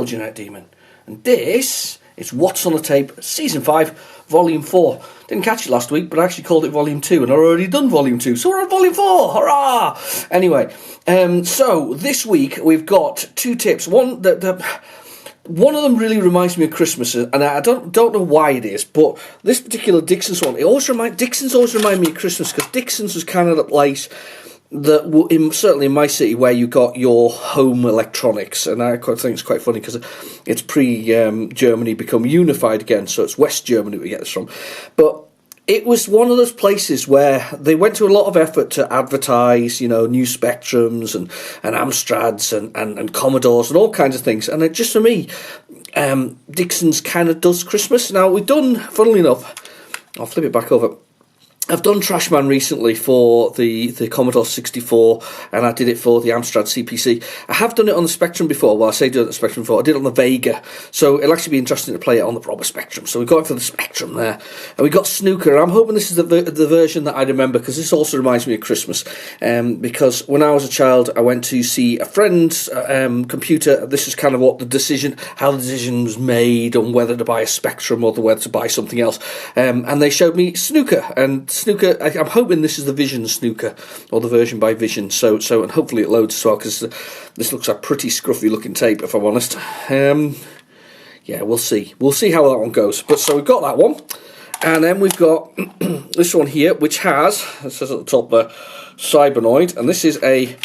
Genetic Demon. And this is What's on the Tape, Season 5, Volume 4. Didn't catch it last week, but I actually called it Volume 2, and I've already done Volume 2, so we're on Volume 4, hurrah! Anyway, so this week we've got two tips. One of them really reminds me of Christmas, and I don't know why it is, but this particular Dixon's one, Dixon's always remind me of Christmas, because Dixon's was kind of the place that, certainly in my city, where you got your home electronics, and I think it's quite funny because it's pre-Germany become unified again, so it's West Germany we get this from, but it was one of those places where they went to a lot of effort to advertise, new Spectrums and Amstrads and Commodores and all kinds of things, and it just, for me, Dixon's kind of does Christmas. Now, we've done, funnily enough, I'll flip it back over, I've done Trashman recently for the Commodore 64, and I did it for the Amstrad CPC. I have done it on the Spectrum before. Well, I say do it on the Spectrum before. I did it on the Vega, so it'll actually be interesting to play it on the proper Spectrum. So we got it for the Spectrum there, and we got Snooker. I'm hoping this is the version that I remember, because this also reminds me of Christmas. Because when I was a child, I went to see a friend's computer. This is kind of how the decision was made on whether to buy a Spectrum or whether to buy something else. And they showed me Snooker, and Snooker, I'm hoping this is the Vision Snooker, or the version by Vision, so and hopefully it loads as well, because this looks like pretty scruffy looking tape, if I'm honest. Yeah, we'll see how that one goes. But so we've got that one, and then we've got this one here, which has, it says at the top there, Cybernoid, and this is a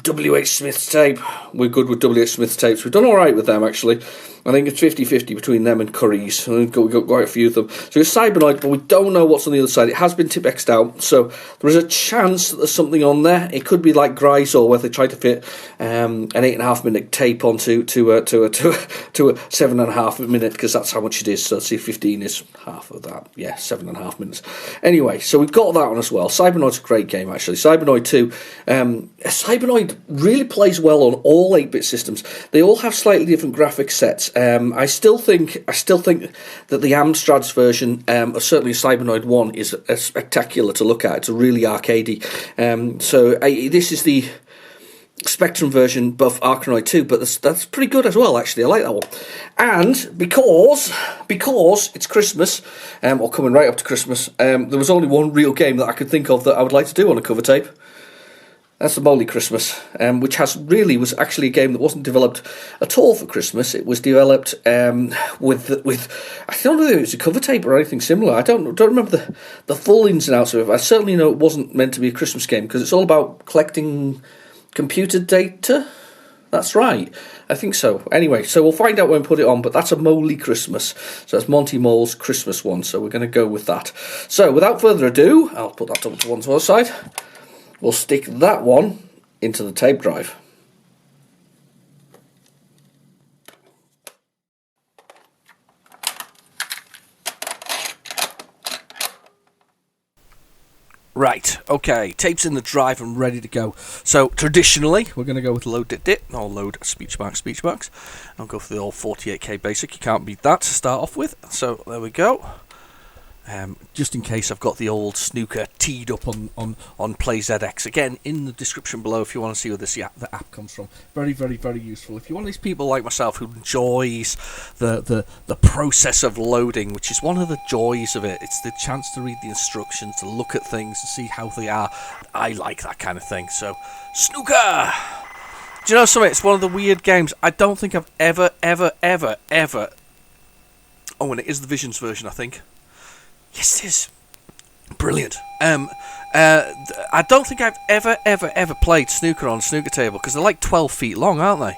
W.H. Smith's tape. We're good with W.H. Smith's tapes. We've done alright with them, actually. I think it's 50-50 between them and Curry's. We've got quite a few of them. So it's Cybernoid, but we don't know what's on the other side. It has been Tipp-X'd out, so there is a chance that there's something on there. It could be like Grisor, where they tried to fit an 8.5 minute tape onto to a 7.5 minute, because that's how much it is. So let's see, 15 is half of that. Yeah, 7.5 minutes. Anyway, so we've got that one as well. Cybernoid's a great game, actually. Cybernoid 2. Cybernoid really plays well on all 8-bit systems. They all have slightly different graphic sets. I still think that the Amstrad's version of certainly Cybernoid 1 is spectacular to look at. It's a really arcadey. This is the Spectrum version of Arkanoid 2, but that's pretty good as well, actually. I like that one. And because it's Christmas, or coming right up to Christmas, there was only one real game that I could think of that I would like to do on a cover tape. That's the Molly Christmas, which was actually a game that wasn't developed at all for Christmas. It was developed with I don't know if it was a cover tape or anything similar. I don't remember the full ins and outs of it. I certainly know it wasn't meant to be a Christmas game, because it's all about collecting computer data. That's right. I think so. Anyway, so we'll find out when we put it on, but that's a Molly Christmas. So that's Monty Mole's Christmas one, so we're going to go with that. So without further ado, I'll put that up to one side. We'll stick that one into the tape drive. Right, okay, tape's in the drive and ready to go. So traditionally, we're going to go with load dit, or load speech marks. I'll go for the old 48k basic. You can't beat that to start off with. So there we go. Just in case, I've got the old Snooker teed up on PlayZX. Again, in the description below if you want to see where the app comes from. Very, very, very useful. If you're one of these people like myself who enjoys the process of loading, which is one of the joys of it, it's the chance to read the instructions, to look at things, to see how they are. I like that kind of thing. So, Snooker! Do you know something? It's one of the weird games. I don't think I've ever... Oh, and it is the Visions version, I think. Yes, it is. Brilliant. I don't think I've ever played snooker on a snooker table, because they're like 12 feet long, aren't they?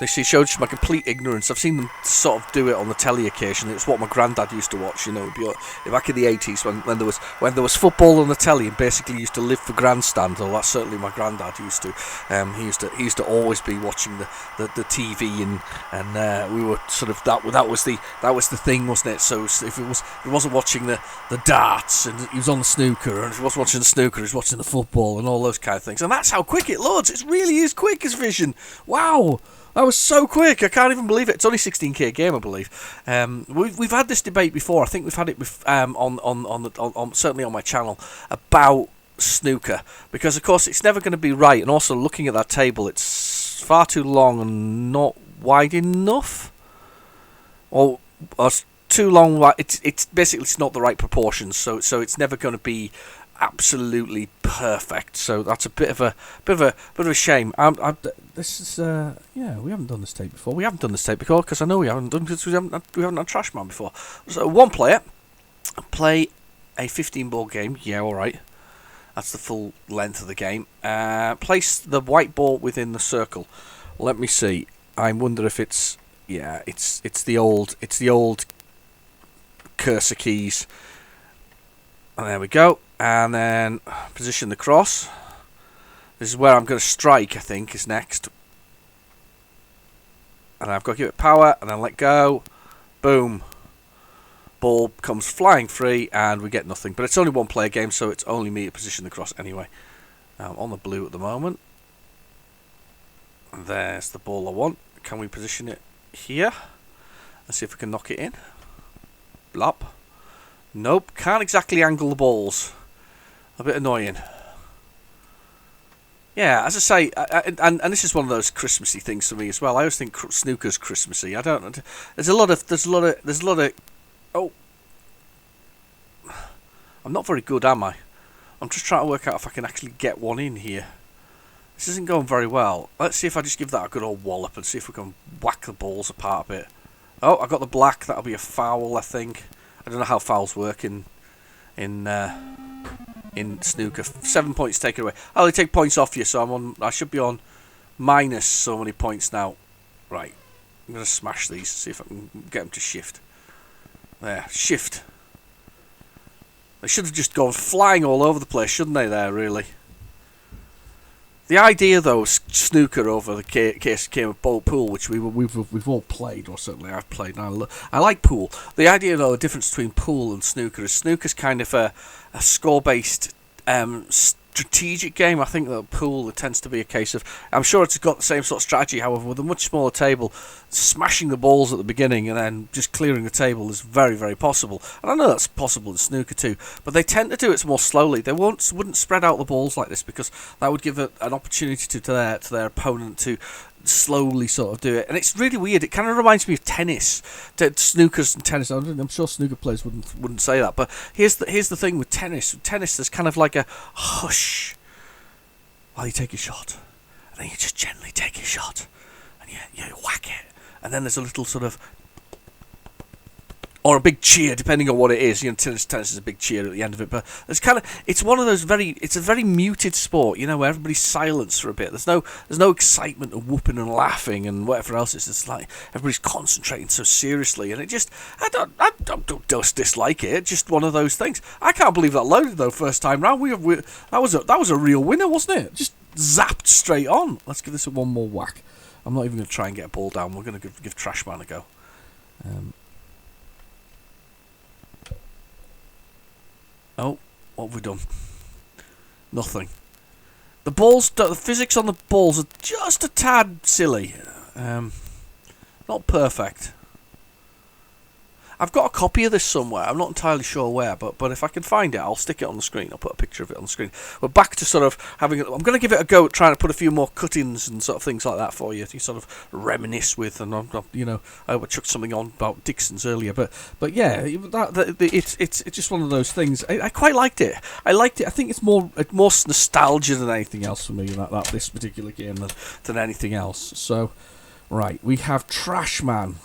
They shows my complete ignorance. I've seen them sort of do it on the telly occasionally. It's what my granddad used to watch, back in the 80s when there was football on the telly, and basically used to live for grandstand. Well, that's certainly my granddad used to. He used to always be watching the TV, and we were sort of that was the thing, wasn't it? So if he wasn't watching the darts, and he was on the snooker, and if he wasn't watching the snooker, he was watching the football and all those kind of things. And that's how quick it loads. It really is quick as Vision. Wow. That was so quick. I can't even believe it. It's only 16k game, I believe. We've had this debate before. I think we've had it with, on certainly on my channel about snooker, because of course it's never going to be right. And also looking at that table, it's far too long and not wide enough, or it's too long. It's basically it's not the right proportions, so it's never going to be absolutely perfect. So that's a bit of a shame. This is yeah, we haven't done this tape before. We haven't done this tape before because I know we haven't done because we haven't had Trash Man before. So one player play a 15-ball game. Yeah, all right. That's the full length of the game. Place the white ball within the circle. Let me see. I wonder if it's it's the old cursor keys. And there we go. And then position the cross. This is where I'm going to strike, I think, is next. And I've got to give it power, and then let go. Boom. Ball comes flying free, and we get nothing. But it's only one player game, so it's only me to position the cross anyway. I'm on the blue at the moment. And there's the ball I want. Can we position it here? Let's see if we can knock it in. Blop. Nope, can't exactly angle the balls. A bit annoying. Yeah, as I say, and this is one of those Christmassy things for me as well. I always think snooker's Christmassy. I don't. There's a lot of. Oh, I'm not very good, am I? I'm just trying to work out if I can actually get one in here. This isn't going very well. Let's see if I just give that a good old wallop and see if we can whack the balls apart a bit. Oh, I got the black. That'll be a foul, I think. I don't know how fouls work in snooker. 7 points taken away. Oh, they take points off you, so I should be on minus so many points now. Right, I'm gonna smash these. See if I can get them to shift. There, shift. They should have just gone flying all over the place, shouldn't they? There, really. The idea, though, snooker over the case game of pool, which we've all played, or certainly I've played. And I like pool. The idea, though, the difference between pool and snooker is snooker's kind of a score-based strategic game. I think that pool, it tends to be a case of, I'm sure it's got the same sort of strategy, however, with a much smaller table, smashing the balls at the beginning and then just clearing the table is very, very possible. And I know that's possible in snooker too, but they tend to do it more slowly. They wouldn't spread out the balls like this because that would give an opportunity to their opponent to slowly sort of do it, and it's really weird. It kind of reminds me of tennis. Snookers and tennis. I'm sure snooker players wouldn't say that, but here's the thing with tennis. With tennis, there's kind of like a hush while you take a shot, and then you just gently take a shot, and you whack it, and then there's a little sort of, or a big cheer, depending on what it is. You know, tennis is a big cheer at the end of it, but it's one of those it's a very muted sport, you know, where everybody's silenced for a bit. There's no excitement of whooping and laughing and whatever else. It's just like everybody's concentrating so seriously, and it just, I don't dislike it. It's just one of those things. I can't believe that loaded though first time round. That was a real winner, wasn't it? Just zapped straight on. Let's give this one more whack. I'm not even going to try and get a ball down. We're going to give Trash Man a go. Oh, what have we done? Nothing. The physics on the balls are just a tad silly. Not perfect. I've got a copy of this somewhere. I'm not entirely sure where, but if I can find it, I'll stick it on the screen. I'll put a picture of it on the screen. We're back to sort of having I'm going to give it a go at trying to put a few more cut-ins and sort of things like that for you to sort of reminisce with. And I chucked something on about Dixon's earlier, but yeah, it's just one of those things. I quite liked it. I liked it. I think it's more nostalgia than anything else for me. This particular game than anything else. So, right, we have Trash Man.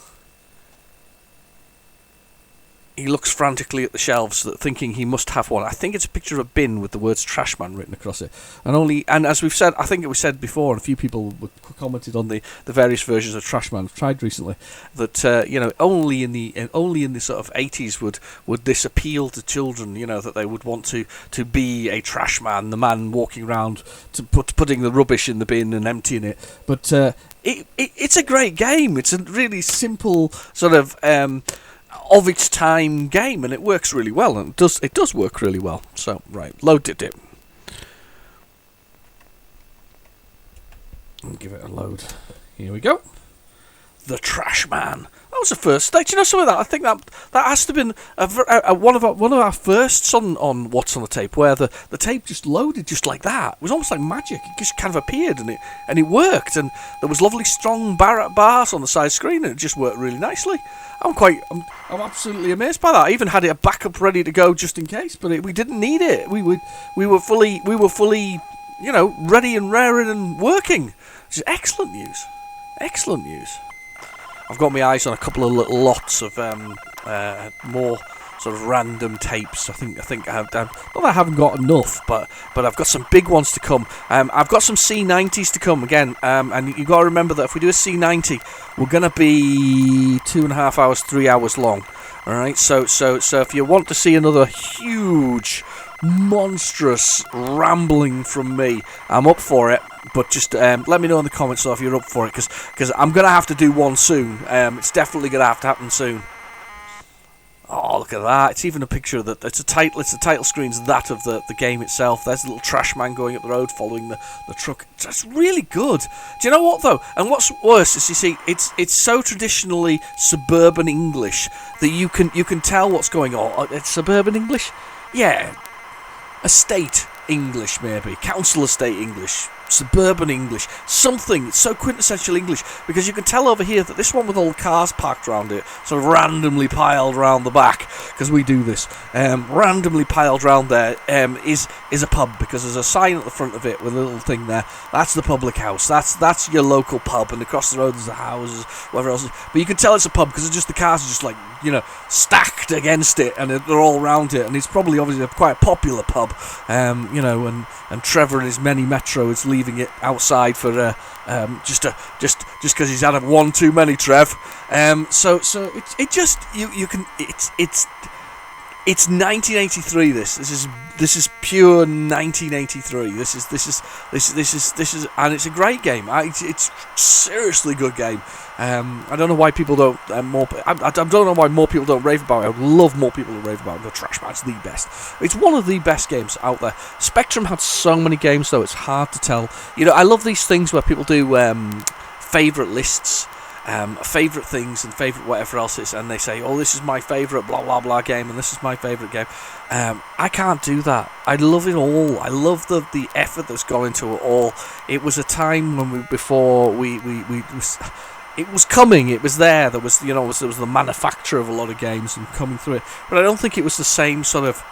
He looks frantically at the shelves, thinking he must have one. I think it's a picture of a bin with the words "Trash Man" written across it. And as we've said, I think it was said before, and a few people commented on the various versions of Trash Man I've tried recently, that only in the sort of 80s would this appeal to children. You know, that they would want to be a trash man, the man walking around putting the rubbish in the bin and emptying it. But it's a great game. It's a really simple sort of its time game, and it works really well, and it does work really well. So right, loaded it and give it a load. Here we go. The Trash Man. That was the first stage. You know some of that? I think that has to have been one of our firsts on What's on the Tape, where the tape just loaded just like that. It was almost like magic. It just kind of appeared and it worked. And there was lovely strong bars on the side screen, and it just worked really nicely. I'm absolutely amazed by that. I even had it a backup ready to go just in case, but we didn't need it. We were fully ready and raring and working. Which is excellent news. Excellent news. I've got my eyes on a couple of little lots of more sort of random tapes. I think not that I haven't got enough, but I've got some big ones to come. I've got some C90s to come again, and you've got to remember that if we do a C90, we're going to be 2.5 hours, 3 hours long. All right, so if you want to see another huge, monstrous rambling from me, I'm up for it. But just let me know in the comments if you're up for it, because I'm going to have to do one soon. It's definitely going to have to happen soon. Oh, look at that. It's even a picture of that. It's the title screen's that of the game itself. There's a little trash man going up the road following the truck. That's really good. Do you know what, though? And what's worse is, you see, it's so traditionally suburban English that you can tell what's going on. It's suburban English? Yeah. Estate English, maybe. Council estate English. Suburban English, something. It's so quintessential English, because you can tell over here that this one with all the cars parked around it, sort of randomly piled around the back, because we do this, randomly piled around there, is a pub, because there's a sign at the front of it with a little thing there. That's the public house. That's your local pub, and across the road there's the houses, whatever else. But you can tell it's a pub because it's just the cars are just like, stacked against it, and they're all around it, and it's probably obviously quite a popular pub, and Trevor and his mini Metro is leaving it outside for just because he's had one too many, Trev. So it's 1983. This is pure 1983. This is, and it's a great game. It's seriously good game. I don't know why people don't I don't know why more people don't rave about it. I would love more people to rave about it. The Trash Man's the best. It's one of the best games out there. Spectrum had so many games, though it's hard to tell. I love these things where people do favourite lists. Favourite things and favourite whatever else it is, and they say, oh, this is my favourite blah blah blah game, and this is my favourite game. I can't do that. I love it all. I love the effort that's gone into it all. It was a time when it was coming. It was there. There was there was the manufacture of a lot of games and coming through it, but I don't think it was the same sort of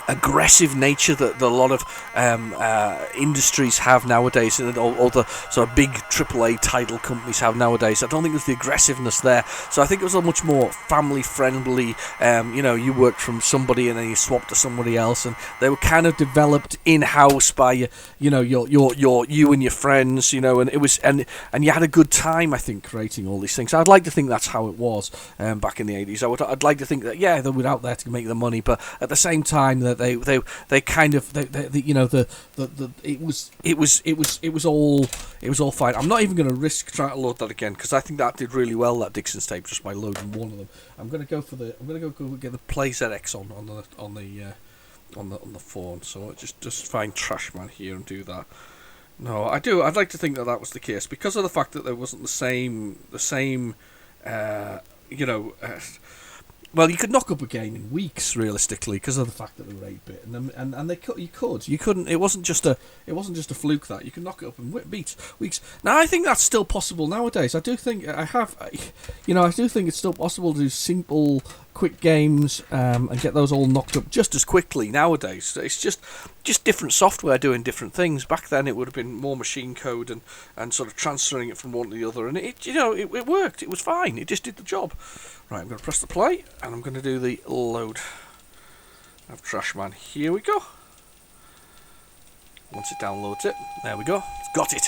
aggressive nature that a lot of industries have nowadays, or the sort of big AAA title companies have nowadays. I don't think there's the aggressiveness there. So I think it was a much more family friendly. You worked from somebody and then you swapped to somebody else, and they were kind of developed in house by you and your friends. And it was and you had a good time, I think, creating all these things. I'd like to think that's how it was back in the 80s. I'd like to think that they were out there to make the money, but at the same time that they kind of it was all fine. I'm not even going to risk trying to load that again, because I think that did really well, that Dixon's tape, just by loading one of them. I'm going to go get the PlayZX on the phone. So just find Trashman here and do that. No, I'd like to think that was the case, because of the fact that there wasn't the same well, you could knock up a game in weeks, realistically, because of the fact that they were 8-bit, and you couldn't. It wasn't just a fluke that you could knock it up in weeks. Now, I think that's still possible nowadays. I do think it's still possible to do simple, quick games and get those all knocked up just as quickly nowadays. It's just different software doing different things. Back then, it would have been more machine code and sort of transferring it from one to the other, and it worked. It was fine. It just did the job. Right, I'm going to press the play, and I'm going to do the load of Trashman. Here we go. Once it downloads it, there we go. It's got it.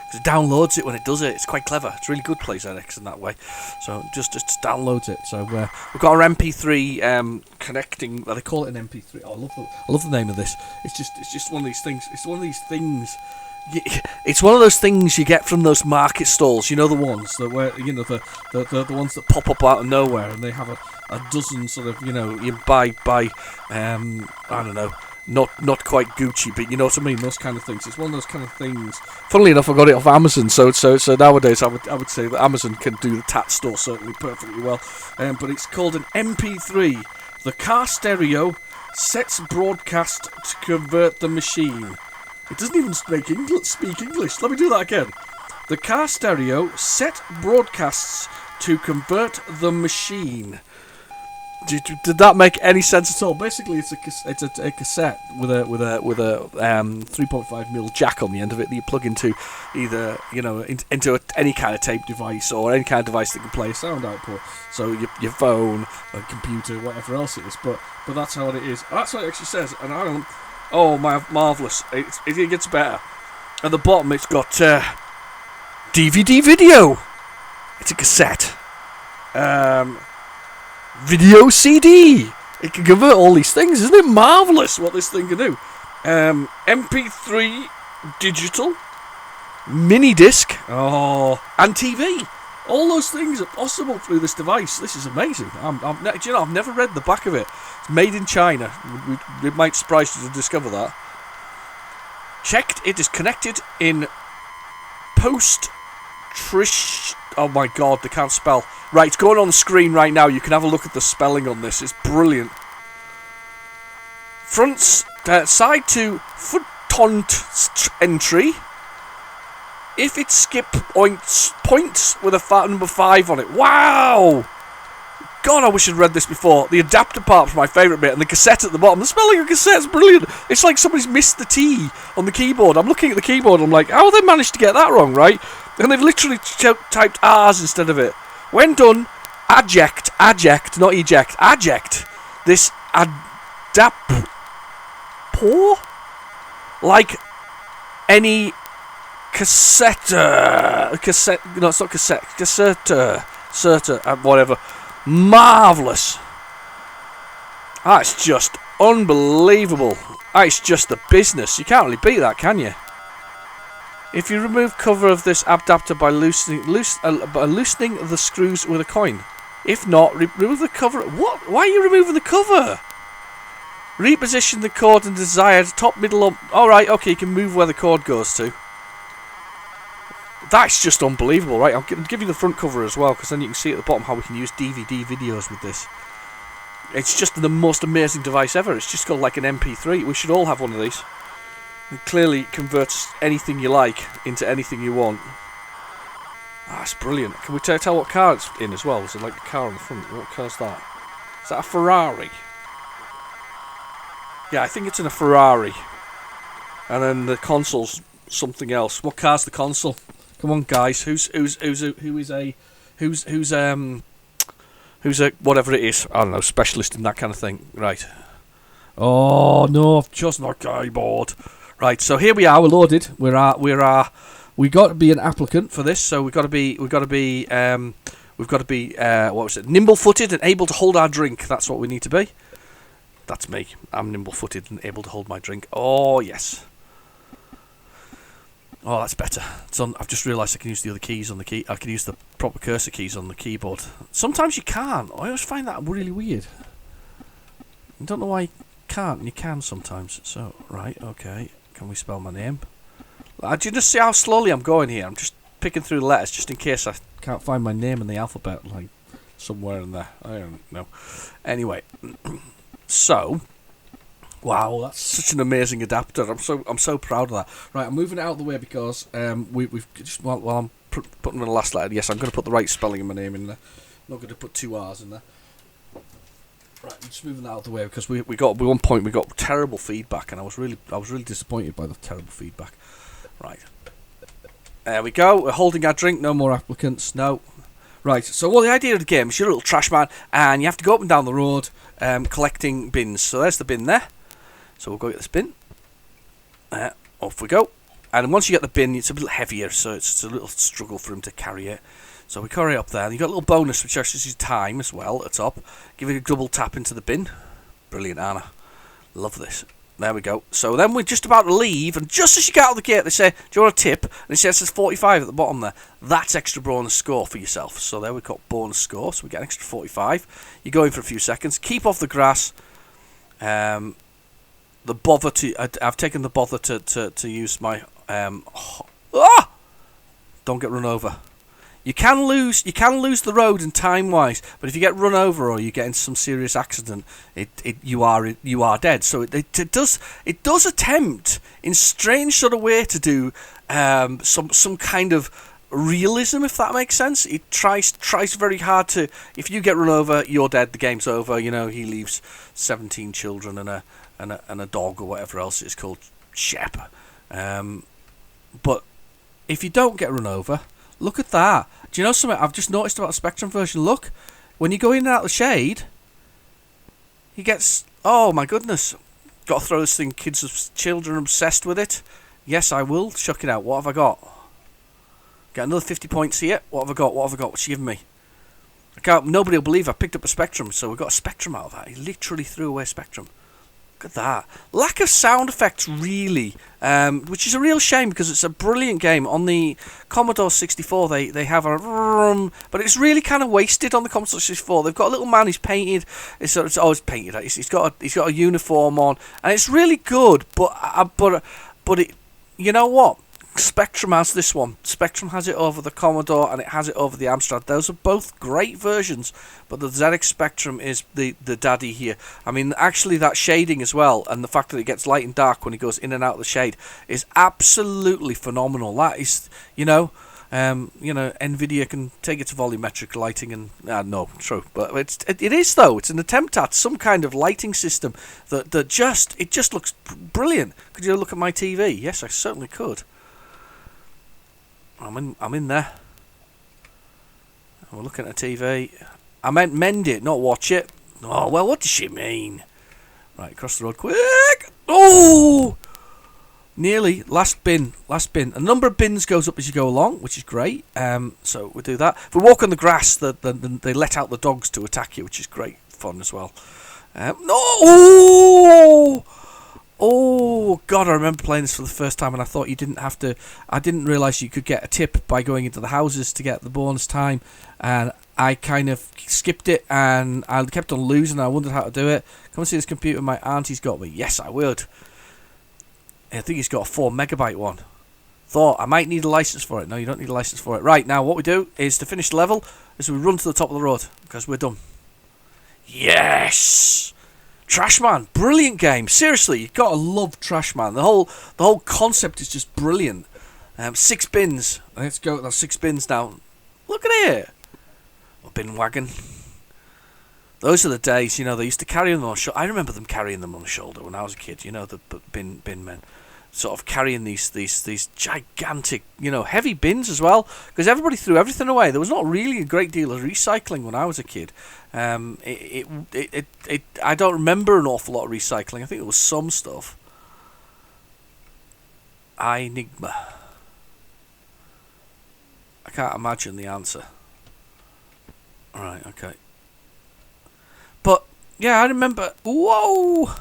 Because it downloads it when it does it. It's quite clever. It's really good, PlayZX, in that way. So just downloads it. So we've got our MP3 connecting. Well, they call it an MP3. Oh, I love the name of this. It's just one of these things. It's one of these things. It's one of those things you get from those market stalls, the ones that where the ones that pop up out of nowhere, and they have a dozen sort of you buy I don't know, not quite Gucci, but you know what I mean. Those kind of things. It's one of those kind of things. Funnily enough, I got it off Amazon. So nowadays, I would say that Amazon can do the tat store certainly perfectly well. But it's called an MP3. The car stereo sets broadcast to convert the machine. It doesn't even speak English. Let me do that again. The car stereo set broadcasts to convert the machine. Did that make any sense at all? Basically, it's a cassette with a 3.5mm jack on the end of it that you plug into either into any kind of tape device or any kind of device that can play a sound output. So your phone, a computer, whatever else it is. But that's how it is. That's what it actually says. And I don't. Oh my, marvelous! It gets better. At the bottom, it's got DVD video. It's a cassette. Video CD. It can convert all these things. Isn't it marvellous what this thing can do? MP3 digital, mini disc, and TV. All those things are possible through this device. This is amazing. I've never read the back of it. It's made in China. It might surprise you to discover that. Checked. It is connected in post. Oh my god, they can't spell. Right, it's going on the screen right now. You can have a look at the spelling on this. It's brilliant. Side to footont entry. If it skip points with a number 5 on it. Wow! God, I wish I'd read this before. The adapter part's my favourite bit, and the cassette at the bottom. The spelling of cassette's brilliant. It's like somebody's missed the T on the keyboard. I'm looking at the keyboard, and I'm like, how have they managed to get that wrong, right? And they've literally typed R's instead of it. When done, adject, not eject, adject this adaptor, like any cassette, no, it's not cassette, whatever. Marvellous. That's just unbelievable. That's just the business. You can't really beat that, can you? If you remove cover of this adapter by loosening the screws with a coin. If not, remove the cover. What? Why are you removing the cover? Reposition the cord in desired top, middle, up. Alright, okay, you can move where the cord goes to. That's just unbelievable, right? I'll give you the front cover as well, because then you can see at the bottom how we can use DVD videos with this. It's just the most amazing device ever. It's just got like an MP3. We should all have one of these. It clearly converts anything you like into anything you want. It's brilliant. Can we tell what car it's in as well? Is it like a car on the front? What car's that? Is that a Ferrari? Yeah, I think it's in a Ferrari. And then the console's something else. What car's the console? Come on, guys. Who's a whatever it is? I don't know, specialist in that kind of thing. Right. Oh no, I've chosen our keyboard. Right, so here we are. We're loaded. We got to be an applicant for this. So we've got to be nimble-footed and able to hold our drink. That's what we need to be. That's me. I'm nimble-footed and able to hold my drink. Oh yes. Oh, that's better. I've just realised I can use the other keys on the key. I can use the proper cursor keys on the keyboard. Sometimes you can't. I always find that really weird. I don't know why you can't. You can sometimes. So, right, okay. Can we spell my name? Do you just see how slowly I'm going here? I'm just picking through the letters just in case I can't find my name in the alphabet, like somewhere in there. I don't know. Anyway, so. Wow, that's such an amazing adapter. I'm so proud of that. Right, I'm moving it out of the way because we've just while I'm putting in the last letter. Yes, I'm going to put the right spelling of my name in there. I'm not going to put 2 R's in there. Right, I'm just moving that out of the way because we got at one point we got terrible feedback and I was really disappointed by the terrible feedback. Right, there we go. We're holding our drink. No more applicants. No. Right, so the idea of the game is you're a little trash man and you have to go up and down the road collecting bins. So there's the bin there. So we'll go get this bin. Off we go. And once you get the bin, it's a little heavier, so it's a little struggle for him to carry it. So we carry it up there. And you've got a little bonus, which actually is time as well at the top. Give it a double tap into the bin. Brilliant, Anna. Love this. There we go. So then we're just about to leave, and just as you get out of the gate, they say, do you want a tip? And it says 45 at the bottom there. That's extra bonus score for yourself. So there we've got bonus score, so we get an extra 45. You go in for a few seconds. Keep off the grass. bother to. I've taken the bother to use my ah! Don't get run over. You can lose the road in time wise, but if you get run over or you get into some serious accident, you are dead. So it does attempt in strange sort of way to do some kind of realism, if that makes sense. It tries very hard to. If you get run over, you're dead. The game's over. You know, he leaves 17 children and a dog or whatever else it's called, Shep. But if you don't get run over, look at that. Do you know something I've just noticed about the Spectrum version? Look, when you go in and out of the shade, he gets... Oh, my goodness. Got to throw this thing. Children obsessed with it. Yes, I will. Chuck it out. What have I got? Got another 50 points here. What have I got? What's she giving me? Nobody will believe I picked up a Spectrum, so we got a Spectrum out of that. He literally threw away a Spectrum. Look at that. Lack of sound effects, really, which is a real shame because it's a brilliant game. On the Commodore 64, they have a... But it's really kind of wasted on the Commodore 64. They've got a little man who's painted. It's always painted. He's got a uniform on, and it's really good. But it... You know what? Spectrum has this one. Spectrum has it over the Commodore and it has it over the Amstrad. Those are both great versions, but the ZX Spectrum is the daddy here. I mean, actually that shading as well, and the fact that it gets light and dark when it goes in and out of the shade is absolutely phenomenal. That is, Nvidia can take it to volumetric lighting and no, true, but it is though. It's an attempt at some kind of lighting system that just looks brilliant. Could you look at my TV? Yes, I certainly could. I'm in there. We're looking at a TV. I meant mend it, not watch it. Oh, well, what does she mean? Right, across the road quick. Oh! Nearly. Last bin. A number of bins goes up as you go along, which is great. So we'll do that. If we walk on the grass, they let out the dogs to attack you, which is great fun as well. No! Oh, God, I remember playing this for the first time and I thought you didn't have to... I didn't realise you could get a tip by going into the houses to get the bonus time. And I kind of skipped it and I kept on losing. I wondered how to do it. Come and see this computer my auntie's got me. Yes, I would. I think he's got a 4 megabyte one. Thought I might need a license for it. No, you don't need a license for it. Right, now what we do is to finish the level is we run to the top of the road because we're done. Yes! Trashman, brilliant game. Seriously, you've got to love Trashman. The whole concept is just brilliant. 6 bins. Let's go. That's 6 bins now. Look at it. A bin wagon. Those are the days. They used to carry them on. I remember them carrying them on the shoulder when I was a kid. The bin men, sort of carrying these gigantic, heavy bins as well. Because everybody threw everything away. There was not really a great deal of recycling when I was a kid. I don't remember an awful lot of recycling. I think there was some stuff. Enigma. I can't imagine the answer. Alright, okay. But, yeah, I remember... Whoa!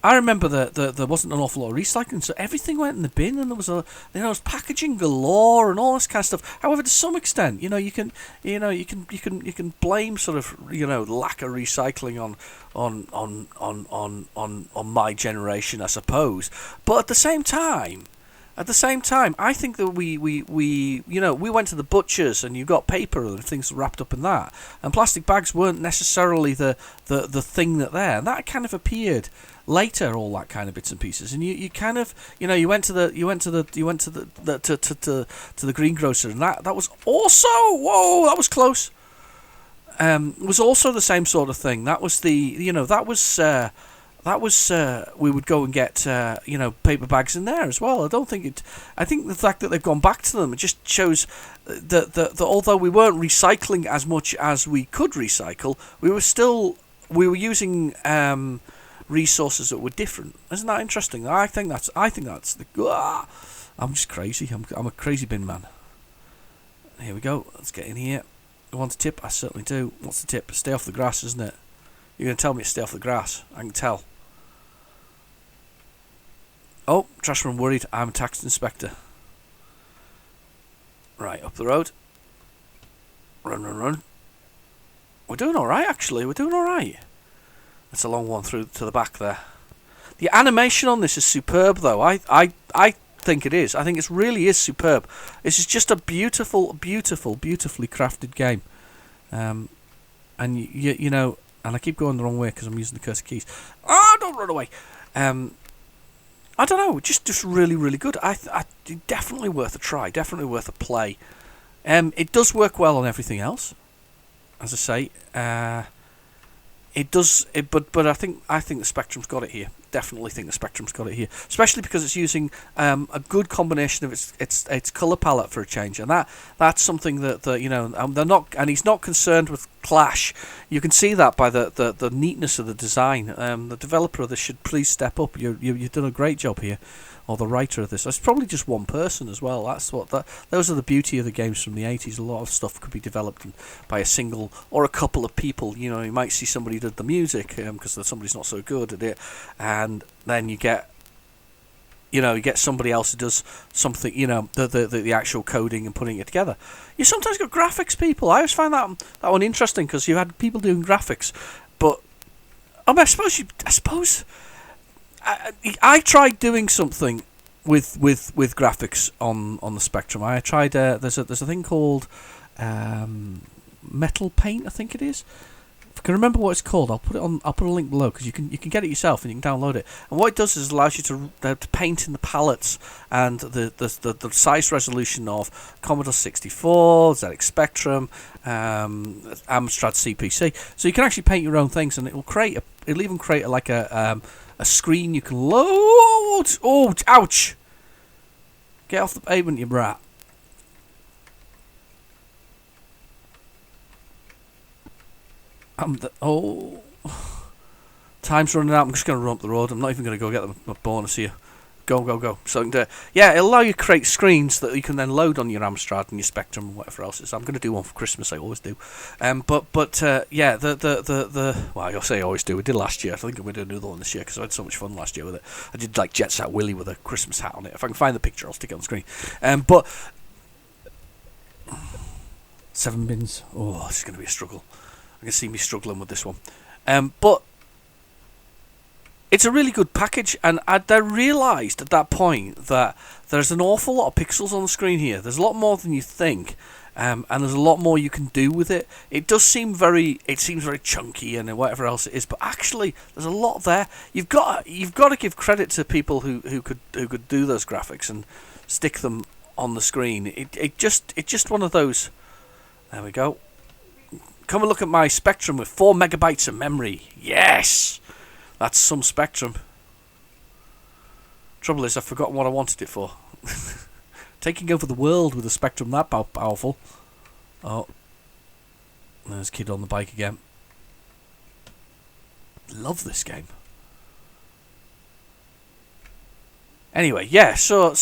I remember that there wasn't an awful lot of recycling, so everything went in the bin, and there was packaging galore and all this kind of stuff. However, to some extent, you can blame sort of lack of recycling on my generation, I suppose. But at the same time, I think that we went to the butchers and you got paper and things wrapped up in that, and plastic bags weren't necessarily the thing that kind of appeared later, all that kind of bits and pieces, and you kind of you went to the greengrocer, and that was also that was close. Was also the same sort of thing. That was we would go and get paper bags in there as well. I think the fact that they've gone back to them, it just shows that although we weren't recycling as much as we could recycle, we were using resources that were different. Isn't that interesting? I think that's the... I'm just crazy. I'm a crazy bin man. Here we go. Let's get in here. You want a tip? I certainly do. What's the tip? Stay off the grass, isn't it? You're going to tell me to stay off the grass. I can tell. Oh, Trashman worried. I'm a tax inspector. Right, up the road. Run. We're doing alright, actually. We're doing alright. It's a long one through to the back there. The animation on this is superb, though. I think it is. I think it really is superb. This is just a beautiful, beautiful, beautifully crafted game. And you know, and I keep going the wrong way because I'm using the cursor keys. Oh, don't run away. I don't know, just really, really good. Definitely worth a try. Definitely worth a play. It does work well on everything else, as I say. It does, but I think the Spectrum's got it here. Definitely think the Spectrum's got it here, especially because it's using a good combination of its color palette for a change, and that's something that you know, they're not, and he's not concerned with clash. You can see that by the neatness of the design. The developer of this should please step up. You've done a great job here, or the writer of this. It's probably just one person as well. Those are the beauty of the games from the 80s. A lot of stuff could be developed by a single or a couple of people. You know, you might see somebody did the music because somebody's not so good at it, and then you get somebody else who does something, you know, the actual coding and putting it together. You sometimes got graphics people. I always find that one interesting because you had people doing graphics, but I suppose I tried doing something with graphics on the Spectrum. I tried there's a thing called Metal Paint, I think it is. If I can remember what it's called, I'll put a link below because you can get it yourself and you can download it. And what it does is allows you to paint in the palettes and the size resolution of Commodore 64, ZX Spectrum, Amstrad CPC. So you can actually paint your own things, and it'll even create a screen you can load. Oh, ouch! Get off the pavement, you brat. Time's running out. I'm just going to run up the road. I'm not even going to go get my bonus here. Go. So it'll allow you to create screens that you can then load on your Amstrad and your Spectrum and whatever else it is. I'm going to do one for Christmas. I always do. Well, I say I always do. We did last year. I think I'm going to do another one this year because I had so much fun last year with it. I did like Jet Set Willy with a Christmas hat on it. If I can find the picture, I'll stick it on the screen. But 7 bins. Oh, this is going to be a struggle. I can see me struggling with this one. But it's a really good package, and I realised at that point that there's an awful lot of pixels on the screen here. There's a lot more than you think, and there's a lot more you can do with it. It seems very chunky and whatever else it is, but actually there's a lot there. You've got to give credit to people who could do those graphics and stick them on the screen. It's just one of those. There we go. Come and look at my Spectrum with 4 megabytes of memory. Yes! That's some Spectrum. Trouble is, I've forgotten what I wanted it for. Taking over the world with a Spectrum that powerful. Oh. There's Kid on the bike again. Love this game. Anyway, yeah. But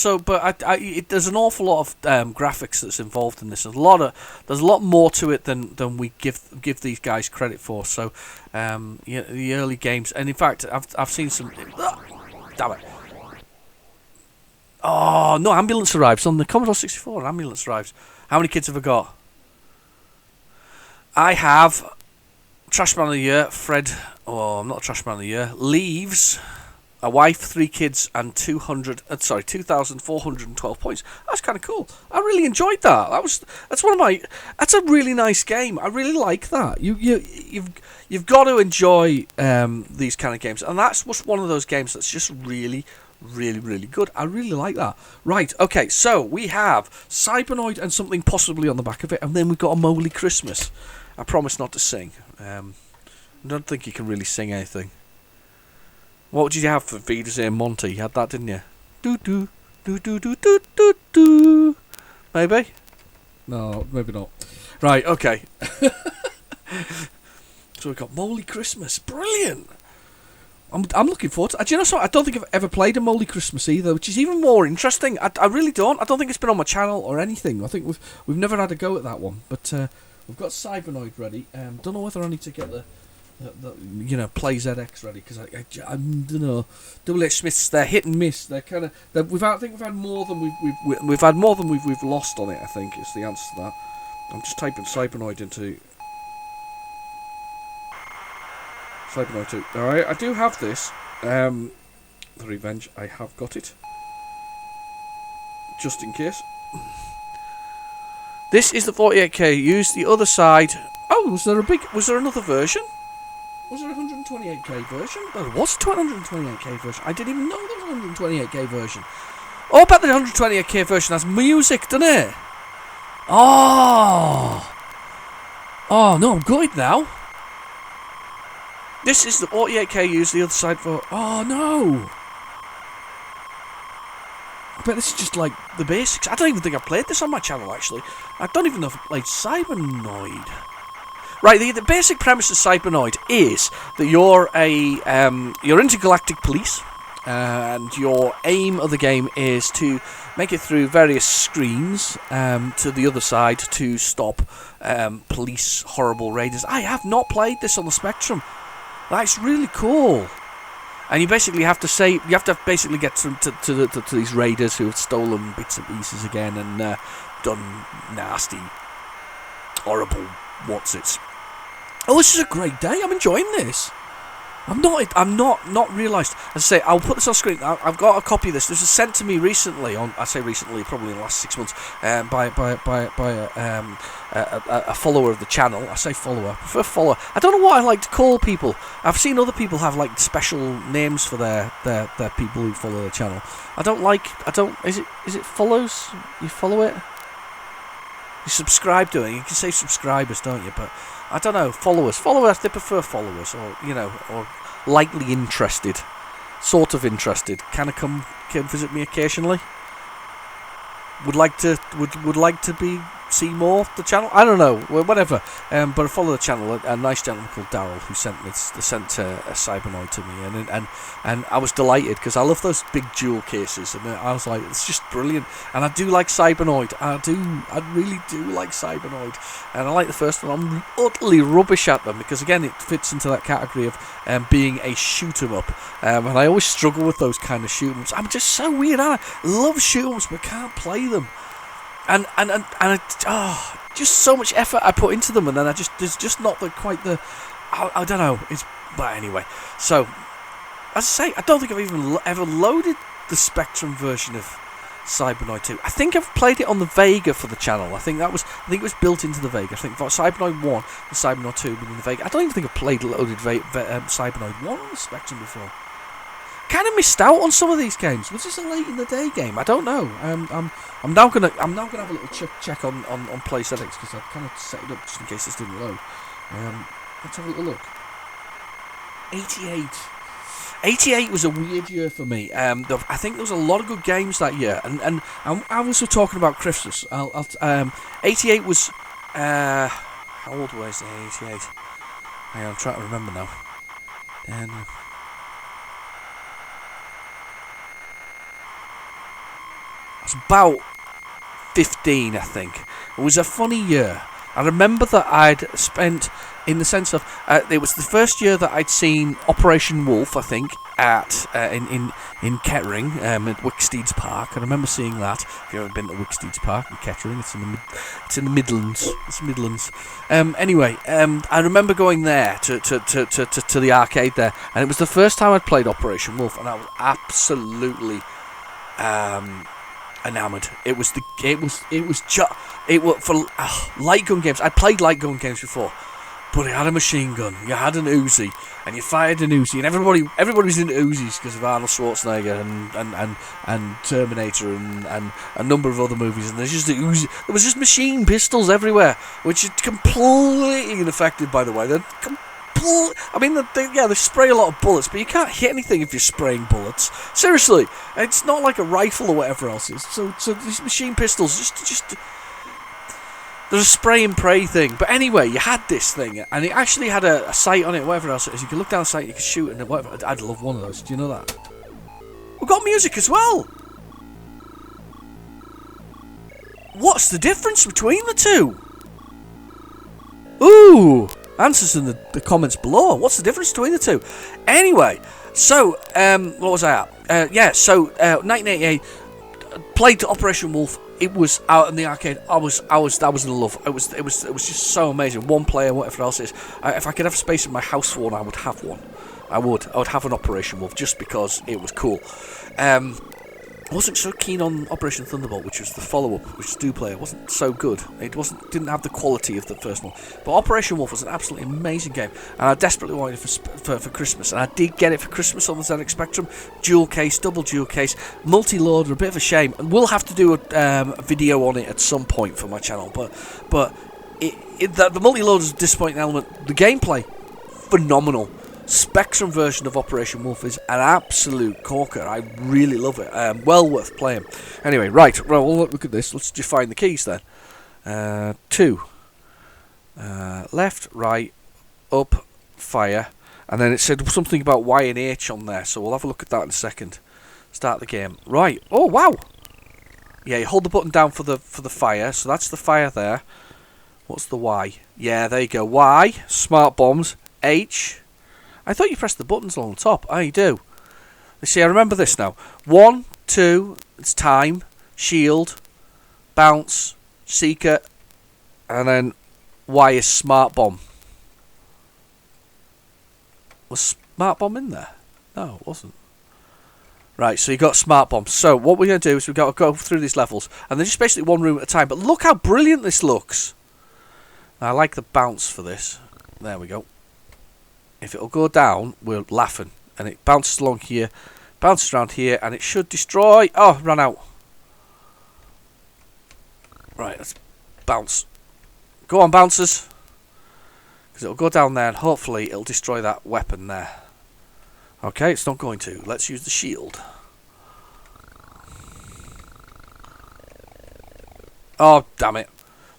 there's an awful lot of graphics that's involved in this. There's a lot more to it than we give these guys credit for. So, the early games, and in fact, I've seen some. Damn it! Oh no! Ambulance arrives on the Commodore 64. Ambulance arrives. How many kids have I got? I have Trashman of the Year, Fred. Oh, I'm not a Trashman of the Year. Leaves. A wife, 3 kids, and 2,412 points. That's kind of cool. I really enjoyed that. That's a really nice game. I really like that. You've got to enjoy these kind of games, and that's one of those games that's just really, really, really good. I really like that. Right. Okay. So we have Cybernoid and something possibly on the back of it, and then we've got a Moly Christmas. I promise not to sing. I don't think you can really sing anything. What did you have for Vida's Ear Monty? You had that, didn't you? Do. Maybe? No, maybe not. Right, okay. So we've got Moly Christmas. Brilliant! I'm looking forward to it. Do you know something? I don't think I've ever played a Moly Christmas either, which is even more interesting. I really don't. I don't think it's been on my channel or anything. I think we've never had a go at that one. But we've got Cybernoid ready. Don't know whether I need to get the PlayZX ready because I don't know. WH Smiths, they're hit and miss. They're kind of. I think we've had more than we've had more than we've lost on it. I think is the answer to that. I'm just typing Cybernoid into Cybernoid 2. All right, I do have this. The Revenge. I have got it. Just in case. This is the 48K. Use the other side. Oh, was there another version? Was there a 128K version? There was a 128K version. I didn't even know there was a 128K version. Oh, I bet the 128K version has music, doesn't it? Oh, no, I'm good now. This is the 48K. Use the other side for... Oh, no. I bet this is just like the basics. I don't even think I've played this on my channel, actually. I don't even know if I've played Cybernoid. Right, the basic premise of Cybernoid is that you're you're intergalactic police, and your aim of the game is to make it through various screens to the other side to stop police horrible raiders. I have not played this on the Spectrum. That's really cool. And you basically have to basically get to these raiders who have stolen bits and pieces again and done nasty, horrible what's-its. Oh, this is a great day. I'm enjoying this. I'm not realised. As I say, I'll put this on screen. I've got a copy of this. This was sent to me recently. I say recently, probably in the last 6 months, by a follower of the channel. I say follower. I prefer follower. I don't know what I like to call people. I've seen other people have like special names for their people who follow the channel. Is it follows? You follow it? You subscribe to it. You can say subscribers, don't you? But I don't know, followers, they prefer followers, or, or lightly interested, sort of interested, can visit me occasionally, would like to see more of the channel, I don't know, whatever, but I follow the channel, a nice gentleman called Daryl, who sent a Cybernoid to me, and I was delighted, because I love those big jewel cases, and I was like, it's just brilliant, and I do like Cybernoid, I really do like Cybernoid, and I like the first one. I'm utterly rubbish at them, because again, it fits into that category of being a shoot-em-up, and I always struggle with those kind of shoot-em-ups. I'm just so weird, I love shoot-em-ups, but can't play them. And just so much effort I put into them, and then there's just not I don't know. But anyway, so as I say, I don't think I've even ever loaded the Spectrum version of Cybernoid 2. I think I've played it on the Vega for the channel. I think it was built into the Vega. I think Cybernoid 1 and Cybernoid 2 were in the Vega. I don't even think I've played loaded Cybernoid 1 on the Spectrum before. Kind of missed out on some of these games. Was this a late in the day game? I don't know. I'm now gonna have a little check on PlayZX, because I've kind of set it up just in case this didn't load. Let's have a little look. 88 was a weird year for me. I think there was a lot of good games that year, and I was talking about Christmas. 88 was how old was I? 88. Hang on, I'm trying to remember now. I was about 15, I think. It was a funny year. I remember that I'd spent, in the sense of, it was the first year that I'd seen Operation Wolf, I think, at in Kettering, at Wicksteeds Park. I remember seeing that. If you've ever been to Wicksteeds Park in Kettering, it's in the Midlands. It's Midlands. Anyway, I remember going there to the arcade there, and it was the first time I'd played Operation Wolf, and I was absolutely enamoured. It was for light gun games. I'd played light gun games before, but it had a machine gun. You had an Uzi, and you fired an Uzi, and everybody was into Uzis because of Arnold Schwarzenegger and Terminator and a number of other movies. And there's just the Uzi. There was just machine pistols everywhere, which is completely ineffective, by the way. They're they spray a lot of bullets, but you can't hit anything if you're spraying bullets. Seriously, it's not like a rifle or whatever else is. So these machine pistols, just there's a spray and pray thing. But anyway, you had this thing, and it actually had a sight on it, whatever else it is. You could look down the sight, you could shoot, and whatever. I'd love one of those. Do you know that? We've got music as well. What's the difference between the two? Ooh. Answers in the comments below. What's the difference between the two? Anyway, so what was I at? 1988. Played Operation Wolf. It was out in the arcade. That was in love. It was just so amazing. One player, whatever else it is. If I could have space in my house for one, I would have one. I would have an Operation Wolf just because it was cool. I wasn't so keen on Operation Thunderbolt, which was the follow-up, which is two-player. It wasn't so good. It didn't have the quality of the first one. But Operation Wolf was an absolutely amazing game, and I desperately wanted it for Christmas. And I did get it for Christmas on the ZX Spectrum. Dual case, double dual case, multi-loader, a bit of a shame. And we'll have to do a video on it at some point for my channel. But the multi-loader's a disappointing element. The gameplay, phenomenal. Spectrum version of Operation Wolf is an absolute corker. I really love it. Well worth playing. Anyway, right. Well, look at this. Let's just find the keys then. 2. Left, right, up, fire. And then it said something about Y and H on there. So we'll have a look at that in a second. Start the game. Right. Oh, wow. Yeah, you hold the button down for the fire. So that's the fire there. What's the Y? Yeah, there you go. Y, smart bombs. H. I thought you pressed the buttons along the top. Oh, you do. You see, I remember this now. 1, 2, it's time, shield, bounce, seeker, and then Y is smart bomb. Was smart bomb in there? No, it wasn't. Right, so you got smart bomb. So what we're going to do is we've got to go through these levels, and they're just basically one room at a time. But look how brilliant this looks. Now, I like the bounce for this. There we go. If it'll go down, we're laughing. And it bounces along here, bounces around here, and it should destroy... Oh, ran out. Right, let's bounce. Go on, bouncers. Because it'll go down there, and hopefully it'll destroy that weapon there. Okay, it's not going to. Let's use the shield. Oh, damn it.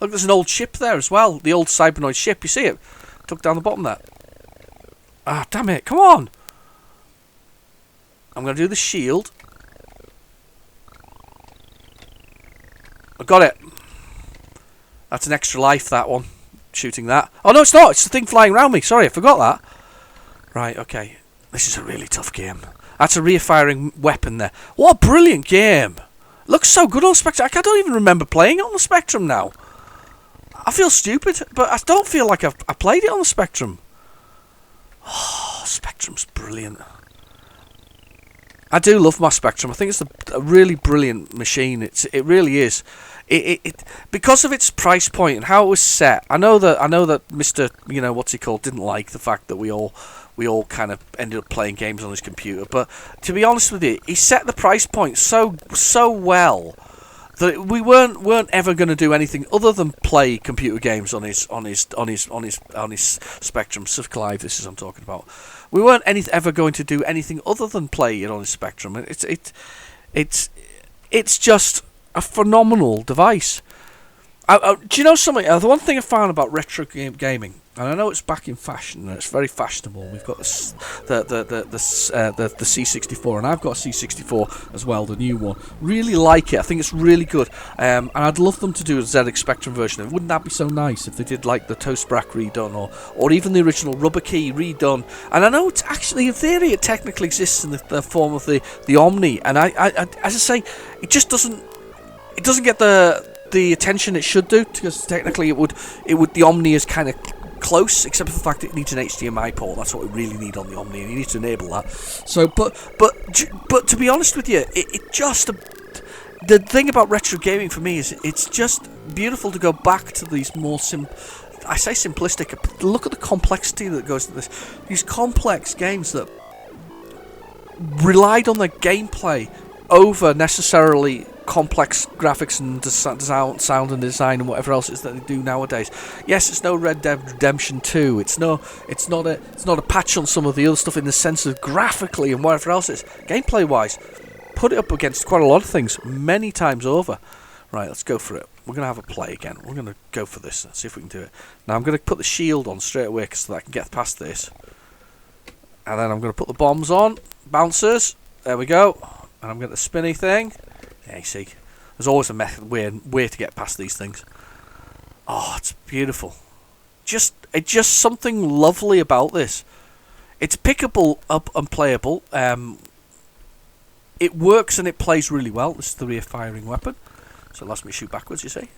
Look, there's an old ship there as well. The old Cybernoid ship. You see it? Took down the bottom there. Ah, damn it. Come on. I'm going to do the shield. I got it. That's an extra life, that one. Shooting that. Oh, no, it's not. It's the thing flying around me. Sorry, I forgot that. Right, okay. This is a really tough game. That's a rear-firing weapon there. What a brilliant game. Looks so good on Spectrum. I don't even remember playing it on the Spectrum now. I feel stupid, but I don't feel like I played it on the Spectrum. Oh, Spectrum's brilliant. I do love my Spectrum. I think it's a really brilliant machine. It really is. It because of its price point and how it was set. I know that Mr. What's he called didn't like the fact that we all kind of ended up playing games on his computer. But to be honest with you, he set the price point so well that we weren't ever going to do anything other than play computer games on his Spectrum. Civ Clive, this is I'm talking about. We weren't ever going to do anything other than play it on his Spectrum. It's just a phenomenal device. Do you know something? The one thing I found about retro gaming, and I know it's back in fashion, and it's very fashionable. We've got the C64, and I've got a C64 as well, the new one. Really like it. I think it's really good, and I'd love them to do a ZX Spectrum version. Wouldn't that be so nice if they did like the Toast Brack redone, or even the original Rubber Key redone? And I know it's actually, in theory, it technically exists in the form of the Omni, and I as I say, it just doesn't get the attention it should do, because technically it would the Omni is kind of close, except for the fact it needs an HDMI port. That's what we really need on the Omni, and you need to enable that. So, but to be honest with you, it just the thing about retro gaming for me is it's just beautiful to go back to these more I say simplistic. Look at the complexity that goes into this. These complex games that relied on their gameplay over necessarily complex graphics and sound and design and whatever else it is that they do nowadays. Yes, it's no Red Dead Redemption 2. It's not a patch on some of the other stuff in the sense of graphically and whatever else it is. Gameplay wise, put it up against quite a lot of things many times over. Right, let's go for it. We're going to have a play again. We're going to go for this and see if we can do it. Now I'm going to put the shield on straight away so that I can get past this. And then I'm going to put the bombs on. Bouncers. There we go. And I'm going to the spinny thing. Yeah, you see, there's always a way to get past these things. Oh, it's beautiful. It's just something lovely about this. It's pickable up and playable. It works and it plays really well. This is the rear firing weapon, so it lets me shoot backwards. You see?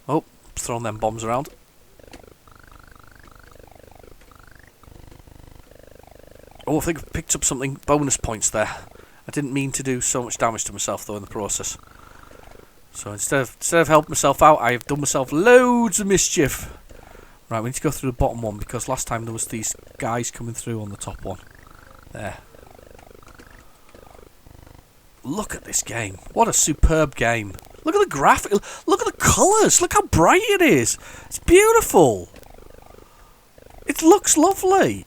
Oh, throwing them bombs around. Oh, I think I picked up something. Bonus points there. I didn't mean to do so much damage to myself, though, in the process. So instead of helping myself out, I have done myself loads of mischief. Right, we need to go through the bottom one, because last time there was these guys coming through on the top one. There. Look at this game. What a superb game. Look at the graphic. Look at the colours. Look how bright it is. It's beautiful. It looks lovely.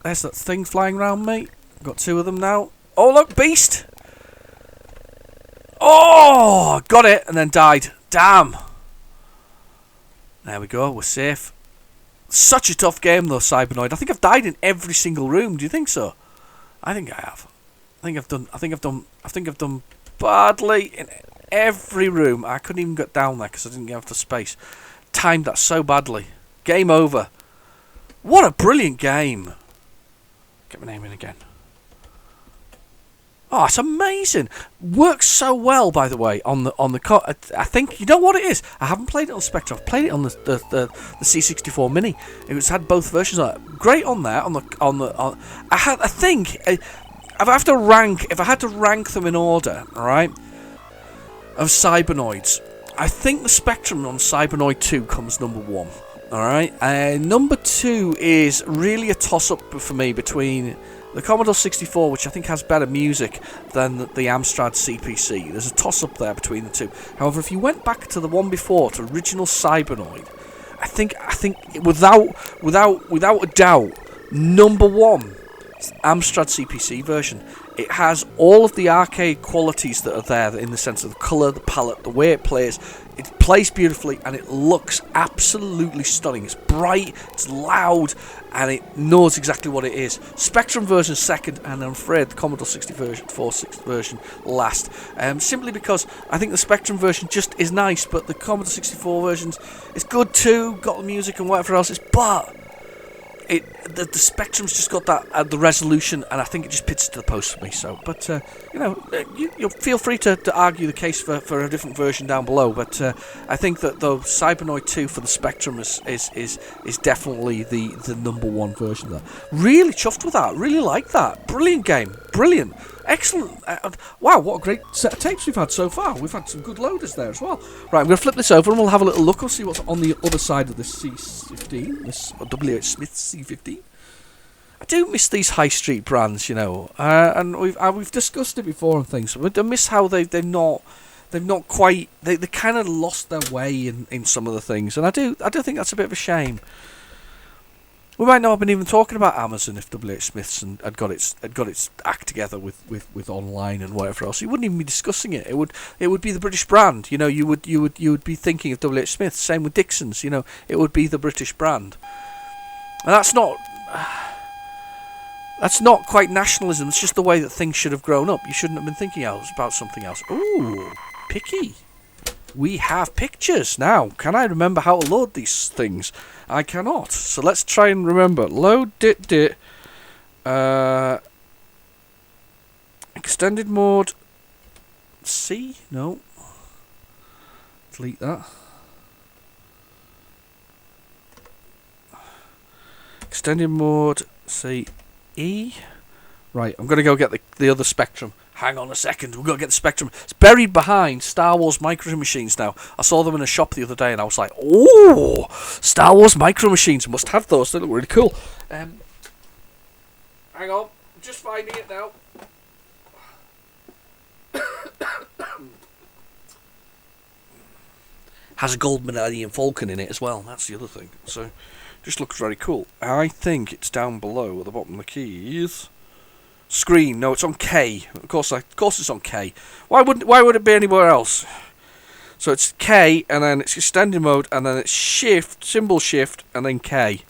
There's that thing flying around me. Got 2 of them now. Oh, look, beast. Oh, got it and then died. Damn. There we go. We're safe. Such a tough game, though, Cybernoid. I think I've died in every single room. Do you think so? I think I have. I think I've done badly in every room. I couldn't even get down there because I didn't have the space. Timed that so badly. Game over. What a brilliant game. Get my name in again. Oh, it's amazing. Works so well, by the way, on the I think, you know what it is? I haven't played it on Spectrum. I've played it on the C64 Mini. It's had both versions on it. Great on there. I think if I had to rank them in order, all right, of Cybernoids, I think the Spectrum on Cybernoid 2 comes number 1. All right, number 2 is really a toss-up for me between the Commodore 64, which I think has better music than the Amstrad CPC. There's a toss-up there between the two. However, if you went back to the one before, to original Cybernoid, I think without a doubt, number 1 is the Amstrad CPC version. It has all of the arcade qualities that are there in the sense of the colour, the palette, the way it plays. It plays beautifully and it looks absolutely stunning. It's bright, it's loud, and it knows exactly what it is. Spectrum version second, and I'm afraid the Commodore 64 version last. Simply because I think the Spectrum version just is nice, but the Commodore 64 version is good too, got the music and whatever else, but the Spectrum's just got that the resolution, and I think it just pits it to the post for me. So, but you feel free to argue the case for a different version down below. But I think that the Cybernoid 2 for the Spectrum is definitely the number 1 version there. Really chuffed with that. Really like that. Brilliant game. Brilliant. Excellent. Wow, what a great set of tapes we've had so far. We've had some good loaders there as well. Right, I'm going to flip this over and we'll have a little look and see what's on the other side of this C15, this W.H. Smith C15. I do miss these high street brands, and we've discussed it before and things. But I miss how they've not quite, they kind of lost their way in some of the things, and I do think that's a bit of a shame. We might not have been even talking about Amazon if W.H. Smith's had got its act together with online and whatever else. You wouldn't even be discussing it. It would be the British brand. You would be thinking of W.H. Smith. Same with Dixon's. It would be the British brand. And that's not quite nationalism. It's just the way that things should have grown up. You shouldn't have been thinking about something else. Ooh, picky. We have pictures now. Can I remember how to load these things? I cannot. So let's try and remember. Load dit. Extended mode. C? No. Delete that. Extended mode. C. E. Right, I'm going to go get the other Spectrum. Hang on a second, we've got to get the Spectrum. It's buried behind Star Wars Micro Machines now. I saw them in a shop the other day and I was like, oh, Star Wars Micro Machines, must have those, they look really cool. Hang on, I'm just finding it now. Has a gold Millennium Falcon in it as well, that's the other thing. So, just looks very cool. I think it's down below at the bottom of the keys. Screen, no, it's on K. Of course it's on K. Why would it be anywhere else? So it's K, and then it's extended mode, and then it's shift, symbol shift, and then K.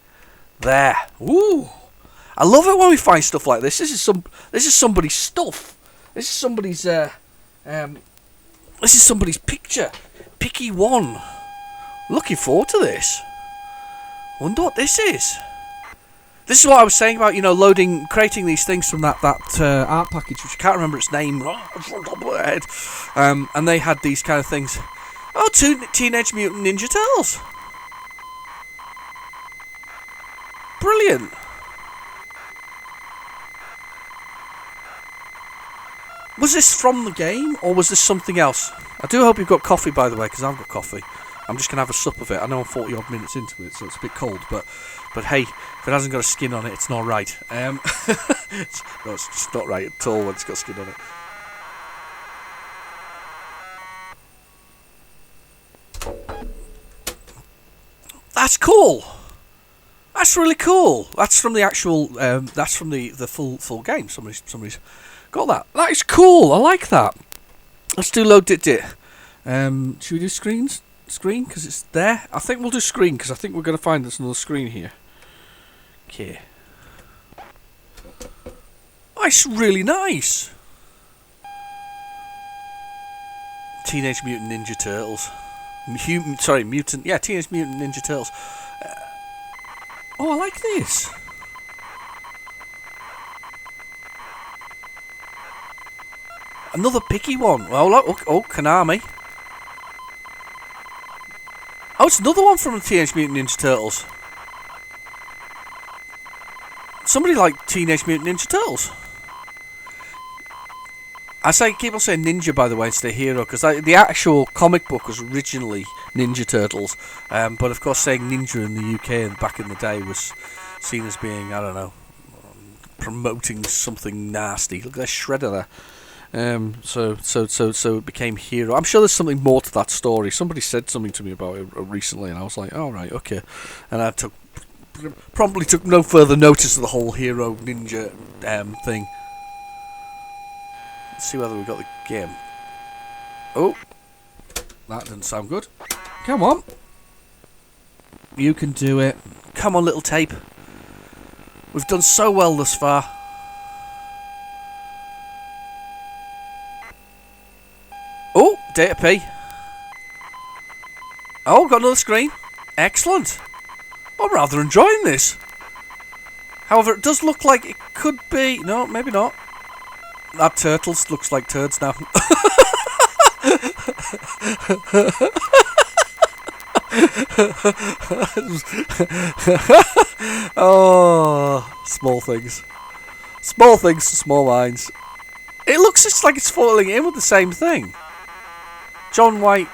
There. Ooh. I love it when we find stuff like this. This is somebody's stuff. This is somebody's picture. Picky one. Looking forward to this. Wonder what this is. This is what I was saying about, creating these things from that art package, which I can't remember its name, and they had these kind of things. Oh, Teenage Mutant Ninja Turtles. Brilliant. Was this from the game, or was this something else? I do hope you've got coffee, by the way, because I've got coffee. I'm just going to have a sup of it. I know I'm 40 odd minutes into it, so it's a bit cold, but hey, if it hasn't got a skin on it, it's not right. It's just not right at all when it's got skin on it. That's cool. That's really cool. That's from the actual. That's from the full game. Somebody's got that. That is cool. I like that. Let's do load dit. Should we do screen? Because it's there. I think we'll do screen because I think we're going to find there's another screen here. Okay. That's really nice. Teenage Mutant Ninja Turtles. Mutant. Yeah, Teenage Mutant Ninja Turtles. Oh, I like this. Another picky one. Well, look, oh, Konami. Oh, it's another one from the Teenage Mutant Ninja Turtles. Somebody liked Teenage Mutant Ninja Turtles. Keep on saying Ninja, by the way, instead of Hero, because the actual comic book was originally Ninja Turtles, but of course saying Ninja in the UK and back in the day was seen as being, I don't know, promoting something nasty. Look at that shredder there. So it became Hero. I'm sure there's something more to that story. Somebody said something to me about it recently, and I was like, "Oh right, okay." And I promptly took no further notice of the whole Hero Ninja thing. Let's see whether we got the game. Oh, that didn't sound good. Come on, you can do it. Come on, little tape. We've done so well thus far. Oh, data P. Oh, got another screen. Excellent. I'm rather enjoying this. However, it does look like it could be... No, maybe not. That turtles looks like turds now. Oh, small things. Small things, small minds. It looks just like it's falling in with the same thing. John White,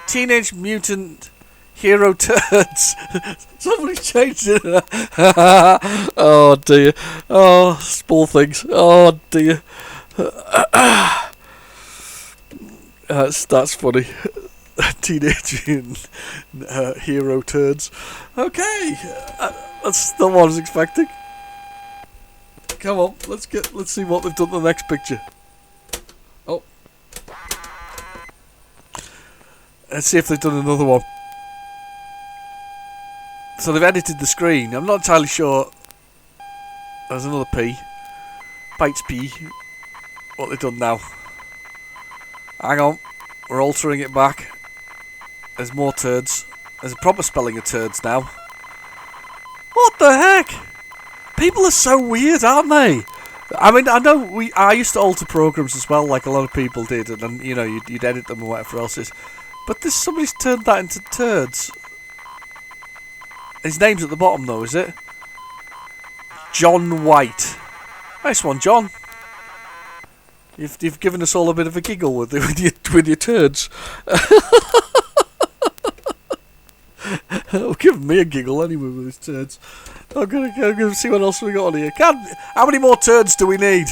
Teenage Mutant Hero Turds. Somebody changed it. Oh dear. Oh, small things. Oh dear. That's funny. Teenage Mutant Hero Turds. Okay, that's not what I was expecting. Come on, let's see what they've done in the next picture. Oh. Let's see if they've done another one. So they've edited the screen. I'm not entirely sure. There's another P. Bites P. What they've done now. Hang on. We're altering it back. There's more turds. There's a proper spelling of turds now. What the heck? People are so weird, aren't they? I mean, I know I used to alter programs as well, like a lot of people did, and then, you know, you'd edit them or whatever else is. But somebody's turned that into turds. His name's at the bottom, though, is it? John White. Nice one, John. You've given us all a bit of a giggle with your turds. Giving me a giggle anyway with his turds. I'm gonna see what else we got on here. How many more turds do we need?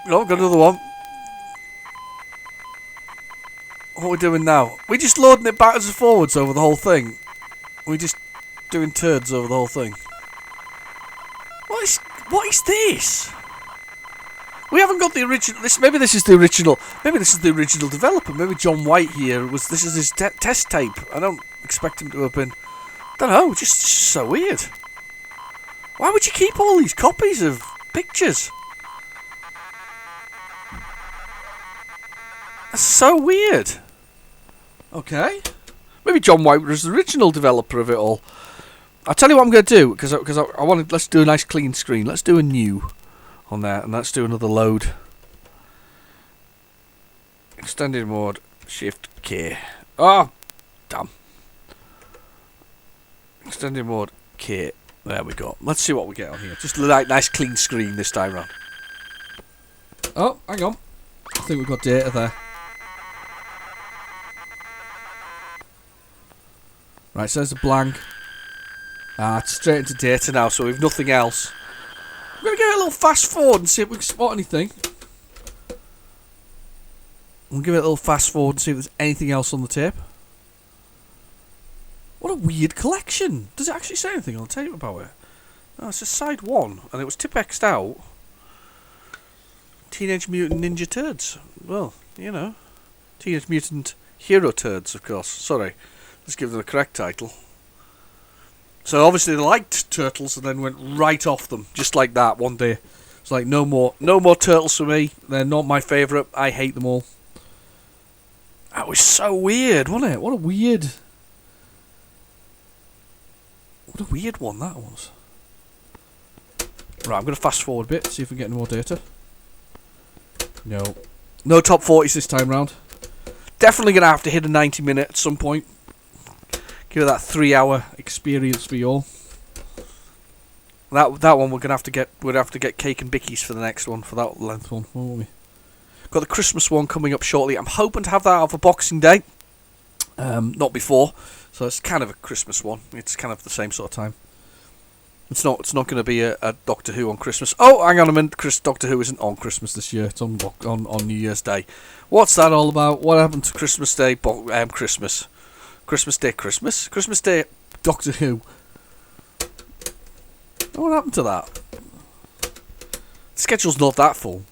No, got another one. What are we doing now? We just loading it backwards and forwards over the whole thing. We just doing turds over the whole thing. What is this? We haven't got the original. Maybe this is the original. Maybe this is the original developer. Maybe John White here this is his test tape. I don't expect him to have been. Don't know. Just so weird. Why would you keep all these copies of pictures? That's so weird. Okay. Maybe John White was the original developer of it all. I'll tell you what I'm going to do because I wanted. Let's do a nice clean screen. Let's do a new on there, and let's do another load. Extended mode, Shift K. Oh, damn. Extended mode, K. There we go. Let's see what we get on here. Just a nice clean screen this time round. Oh, hang on. I think we've got data there. Right, so there's a blank. It's straight into data now, so we've nothing else. I'm going to give it a little fast forward and see if we can spot anything. We'll give it a little fast forward and see if there's anything else on the tape. What a weird collection. Does it actually say anything on the tape about it? No, it's just side 1, and it was tip-X'd out. Teenage Mutant Ninja Turds. Well, you know. Teenage Mutant Hero Turds, of course. Sorry. Let's give them the correct title. So obviously they liked turtles and then went right off them. Just like that one day. It's like, no more turtles for me. They're not my favourite. I hate them all. That was so weird, wasn't it? What a weird one that was. Right, I'm going to fast forward a bit, see if we get any more data. No top 40s this time round. Definitely going to have to hit a 90-minute at some point. Give it that 3-hour experience for you all. That one we're gonna have to get cake and bickies for the next one, for that length one, won't we? Got the Christmas one coming up shortly. I'm hoping to have that out for Boxing Day. Not before, so it's kind of a Christmas one. It's kind of the same sort of time. It's not going to be a Doctor Who on Christmas. Oh, hang on a minute. Doctor Who isn't on Christmas this year. It's on New Year's Day. What's that all about? What happened to Christmas Day? Christmas. Christmas Day, Christmas Day, Doctor Who. What happened to that? The schedule's not that full.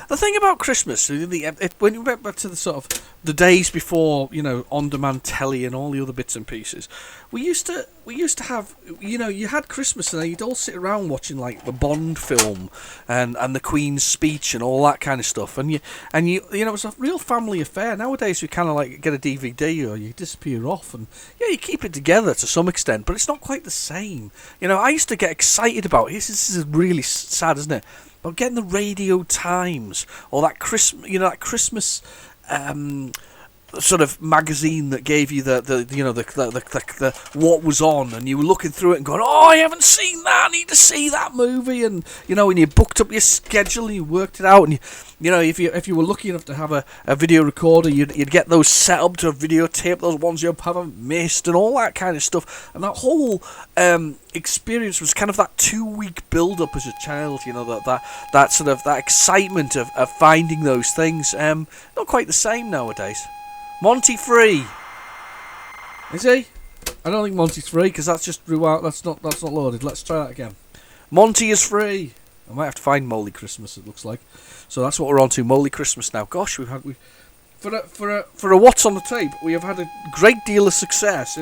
The thing about Christmas, when you went back to the sort of the days before, on-demand telly and all the other bits and pieces, we used to have, you had Christmas and then you'd all sit around watching like the Bond film and the Queen's speech and all that kind of stuff, and you it was a real family affair. Nowadays we kind of like get a DVD or you disappear off, and you keep it together to some extent, but it's not quite the same. I used to get excited about it. This is really sad, isn't it? But getting the Radio Times or that Christmas sort of magazine that gave you the what was on, and you were looking through it and going, oh, I haven't seen that, I need to see that movie, and and you booked up your schedule and you worked it out, and if you were lucky enough to have a video recorder, you'd get those set up to videotape those ones you haven't missed and all that kind of stuff, and that whole experience was kind of that 2-week build up as a child, that sort of that excitement of finding those things. Not quite the same nowadays. Monty free. Is he? I don't think Monty's free because that's just throughout. That's not loaded. Let's try that again. Monty is free. I might have to find Moly Christmas. It looks like. So that's what we're on to. Moly Christmas now. Gosh, for a what's on the tape, we have had a great deal of success.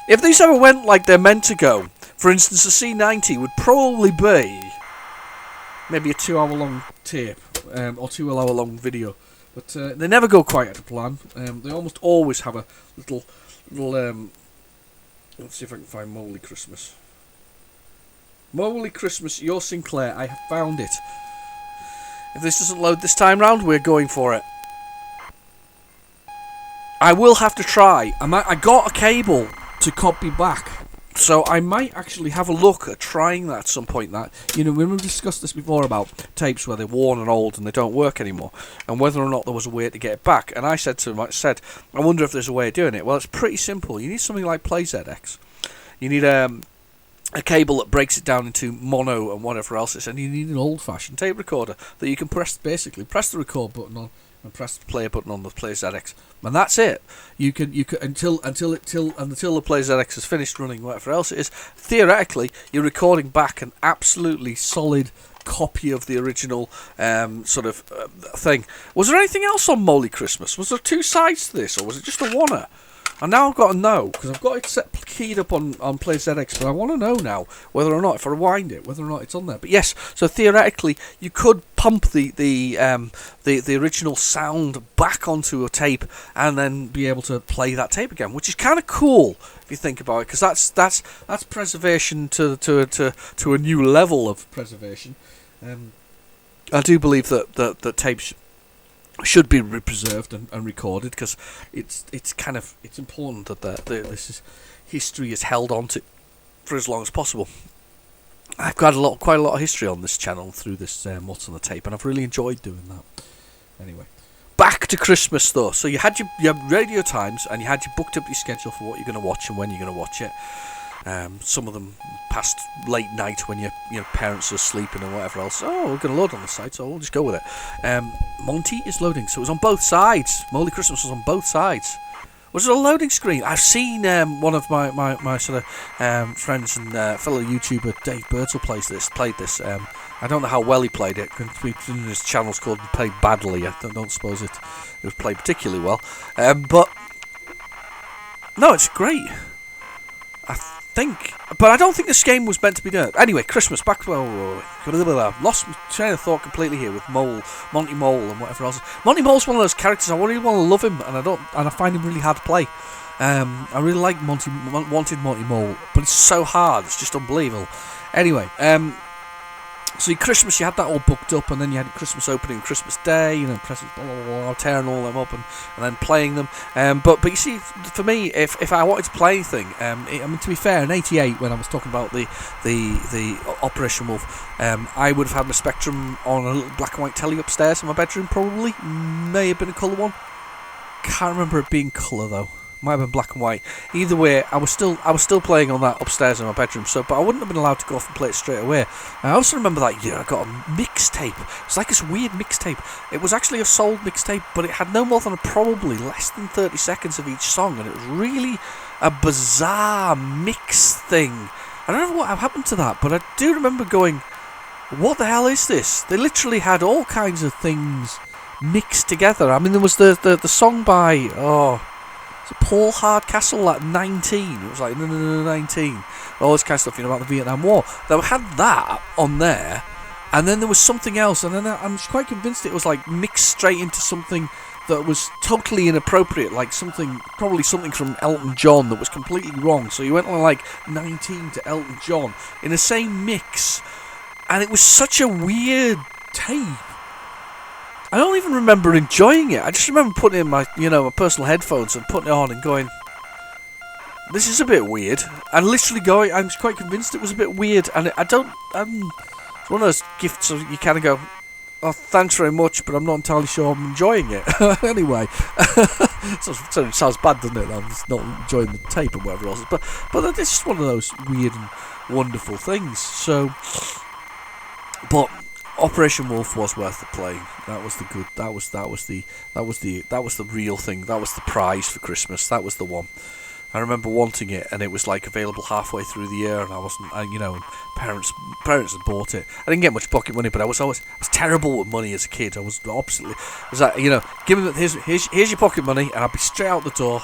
If these ever went like they're meant to go, for instance, the C90 would probably be maybe a 2-hour-long tape or 2-hour-long video. But they never go quite to plan. They almost always have a little. Let's see if I can find Moly Christmas. Moly Christmas, your Sinclair. I have found it. If this doesn't load this time round, we're going for it. I will have to try. I got a cable to copy back. So I might actually have a look at trying that at some point. When we've discussed this before about tapes where they're worn and old and they don't work anymore, and whether or not there was a way to get it back. And I said to him, I wonder if there's a way of doing it. Well, it's pretty simple. You need something like PlayZX. You need a cable that breaks it down into mono and whatever else it's, and you need an old-fashioned tape recorder that you can press the record button on and press the play button on the PlayZX, and that's it. You can until the PlayZX is finished running, whatever else it is. Theoretically, you're recording back an absolutely solid copy of the original thing. Was there anything else on Moly Christmas? Was there 2 sides to this, or was it just a oneer? And now I've got to know, because I've got it keyed up on PlayZX, but I want to know now whether or not, if I rewind it, whether or not it's on there. But yes, so theoretically, you could pump the original sound back onto a tape and then be able to play that tape again, which is kind of cool if you think about it, because that's preservation to a new level of preservation. I do believe that tapes should be preserved and recorded, because it's important that this history is held on to for as long as possible. I've got quite a lot of history on this channel through this What's on the Tape, and I've really enjoyed doing that. Anyway, back to Christmas though. So you had your radio times, and you had your booked up your schedule for what you're going to watch and when you're going to watch it. Some of them past late night when your parents are sleeping and whatever else. Oh, we're going to load on the site, so we'll just go with it. Monty is loading, so it was on both sides. Moldy Christmas was on both sides. Was it a loading screen? I've seen one of my sort of friends and fellow YouTuber Dave Birdsall played this. I don't know how well he played it. His channel's called Played Badly. I don't suppose it was played particularly well. But no, it's great. I think, but I don't think this game was meant to be done. Anyway, Christmas, back to lost my train of thought completely here with Monty Mole and whatever else. Monty Mole's one of those characters I really want to love him, and I find him really hard to play. I really like Monty Mole, but it's so hard, it's just unbelievable. Anyway, so Christmas, you had that all booked up, and then you had Christmas opening, Christmas Day, presents, blah, blah, blah, tearing all them up and then playing them. But you see, for me, if I wanted to play anything, to be fair, in '88 when I was talking about the Operation Wolf, I would have had my Spectrum on a little black and white telly upstairs in my bedroom, probably. May have been a colour one. Can't remember it being colour though. Might have been black and white. Either way, I was still playing on that upstairs in my bedroom. But I wouldn't have been allowed to go off and play it straight away. I also remember that year I got a mixtape. It's like this weird mixtape. It was actually a sold mixtape, but it had no more than probably less than 30 seconds of each song, and it was really a bizarre mix thing. I don't know what happened to that, but I do remember going, "What the hell is this?" They literally had all kinds of things mixed together. I mean, there was the song by Paul Hardcastle at 19. It was like 19. All this kind of stuff, about the Vietnam War. They had that on there, and then there was something else, and then I'm quite convinced it was like mixed straight into something that was totally inappropriate, like probably something from Elton John that was completely wrong. So you went on like 19 to Elton John in the same mix, and it was such a weird tape. I don't even remember enjoying it. I just remember putting in my personal headphones and putting it on and going, "This is a bit weird." And literally going, I'm quite convinced it was a bit weird. And it's one of those gifts of you kind of go, "Oh, thanks very much, but I'm not entirely sure I'm enjoying it." Anyway, so it sounds bad, doesn't it? I'm just not enjoying the tape or whatever else. But it's just one of those weird and wonderful things. So, but Operation Wolf was worth the play. That was the real thing. That was the prize for Christmas. That was the one. I remember wanting it, and it was like available halfway through the year, and I wasn't. Parents had bought it. I didn't get much pocket money, but I was terrible with money as a kid. I was oppositely. I was like, give me here's your pocket money, and I'd be straight out the door,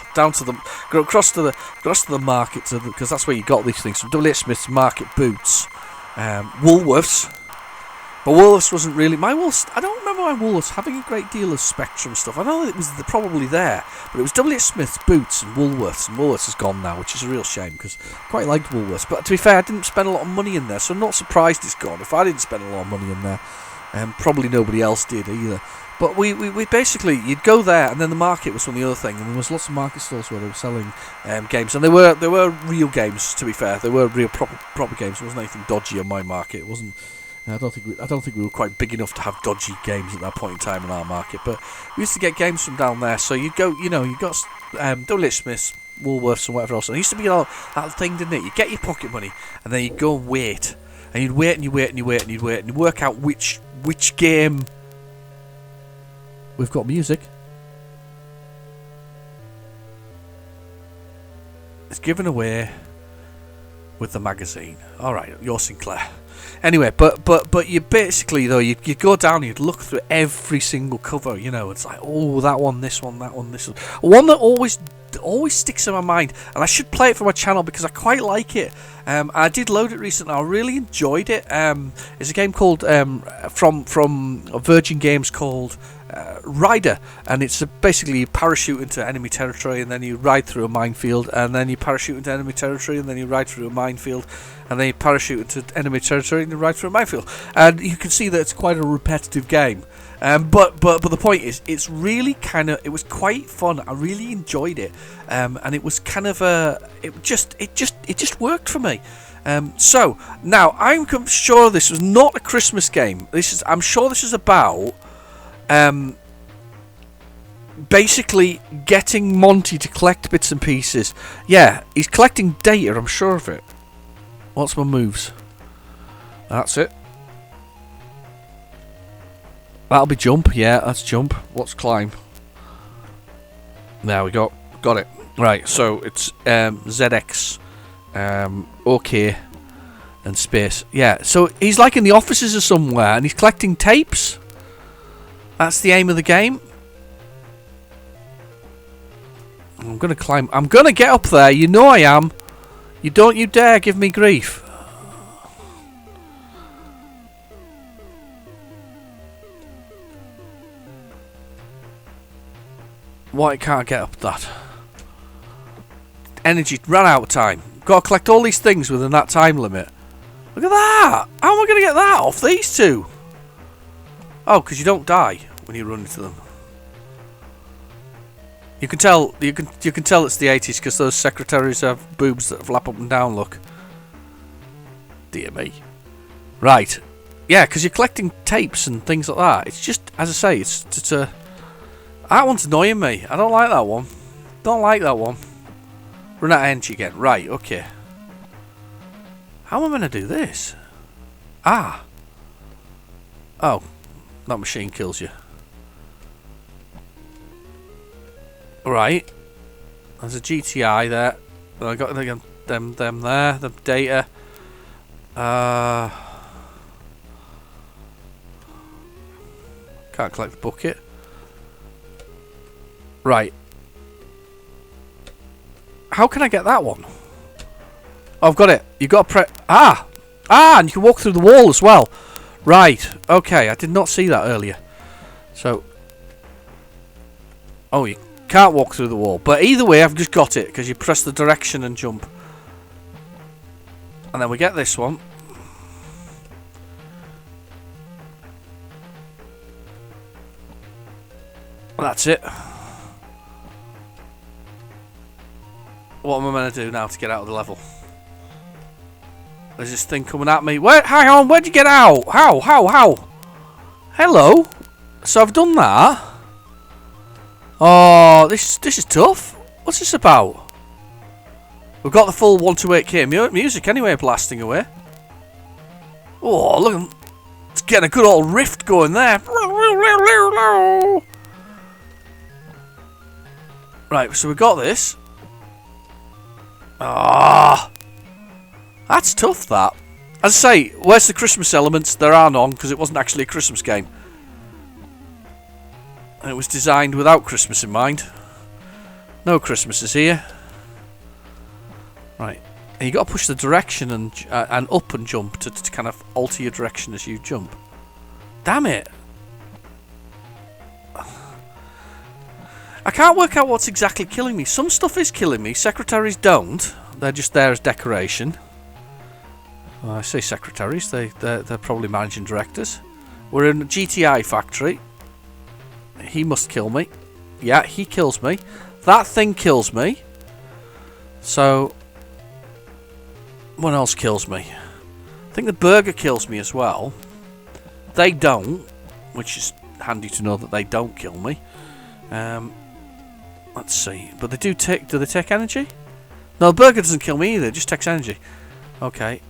go across to the market, because that's where you got these things from W.H. Smith's Market Boots, Woolworths. But Woolworths wasn't really my Woolworths. I don't remember my Woolworths having a great deal of Spectrum stuff. I know it was probably there, but it was W.H. Smith's Boots and Woolworths has gone now, which is a real shame because I quite liked Woolworths. But to be fair, I didn't spend a lot of money in there, so I'm not surprised it's gone. If I didn't spend a lot of money in there, probably nobody else did either. But we basically, you'd go there, and then the market was from the other thing, and there was lots of market stalls where they were selling games, and they were real games. To be fair, they were real proper games. There wasn't anything dodgy on my market. It wasn't. I don't think we were quite big enough to have dodgy games at that point in time in our market, but we used to get games from down there. So you'd go, you got W.H. Smith's, Woolworths, and whatever else. And it used to be that thing, didn't it? You get your pocket money, and then you'd go and wait, and you'd wait and you wait and you wait and you'd wait, and you'd work out which game. We've got music. It's given away with the magazine. All right, you're Sinclair. Anyway, but you basically though you'd go down, you'd look through every single cover. It's like, oh, that one, this one, that one, this one. One that always sticks in my mind, and I should play it for my channel because I quite like it. I did load it recently. I really enjoyed it. It's a game called from Virgin Games called Rider, and it's basically you parachute into enemy territory, and then you ride through a minefield, and then you parachute into enemy territory, and then you ride through a minefield, and then you parachute into enemy territory, and you ride through a minefield. And you can see that it's quite a repetitive game. But the point is, it's really it was quite fun. I really enjoyed it, and it was kind of it just worked for me. So now I'm sure this was not a Christmas game. I'm sure this is about basically getting Monty to collect bits and pieces. Yeah, he's collecting data. I'm sure of it. What's my moves? That's it. That'll be jump. Yeah, that's jump. What's climb? There we go. Got it. Right. So it's ZX. OK. And space. Yeah. So he's like in the offices or somewhere, and he's collecting tapes. That's the aim of the game. I'm gonna climb. I'm gonna get up there. You know I am. You don't you dare give me grief. Why can't I get up that? Energy ran out of time. Got to collect all these things within that time limit. Look at that! How am I gonna get that off these two? Oh, because you don't die when you run into them. You can tell. You can tell it's the 80s because those secretaries have boobs that flap up and down. Look. Dear me. Right. Yeah, because you're collecting tapes and things like that. It's just, as I say, it's a. That one's annoying me. I don't like that one. Don't like that one. Run out of energy again. Right. Okay. How am I going to do this? Ah. Oh. That machine kills you. Right. There's a GTI there. I got them there. The data. Can't collect the bucket. Right. How can I get that one? Oh, I've got it. You got to press. And you can walk through the wall as well. Right. Okay. I did not see that earlier. So. Oh, you can't walk through the wall. But either way, I've just got it because you press the direction and jump. And then we get this one. That's it. What am I going to do now to get out of the level? There's this thing coming at me. Where? Hang on, where'd you get out? How? Hello? So I've done that. Oh, this is tough. What's this about? We've got the full 128k music anyway blasting away. Oh, look. It's getting a good old rift going there. Right, so we've got this. Ah, that's tough, that. As I say, where's the Christmas elements? There are none, because it wasn't actually a Christmas game. And it was designed without Christmas in mind. No Christmas is here. Right. And you got to push the direction and up and jump to kind of alter your direction as you jump. Damn it. I can't work out what's exactly killing me. Some stuff is killing me. Secretaries don't. They're just there as decoration. Well, I say secretaries. They're probably managing directors. We're in a GTI factory. He must kill me. Yeah, he kills me. That thing kills me. So, what else kills me? I think the burger kills me as well. They don't, which is handy to know that they don't kill me. Let's see. But they do take. Do they take energy? No, the burger doesn't kill me either. It just takes energy. Okay.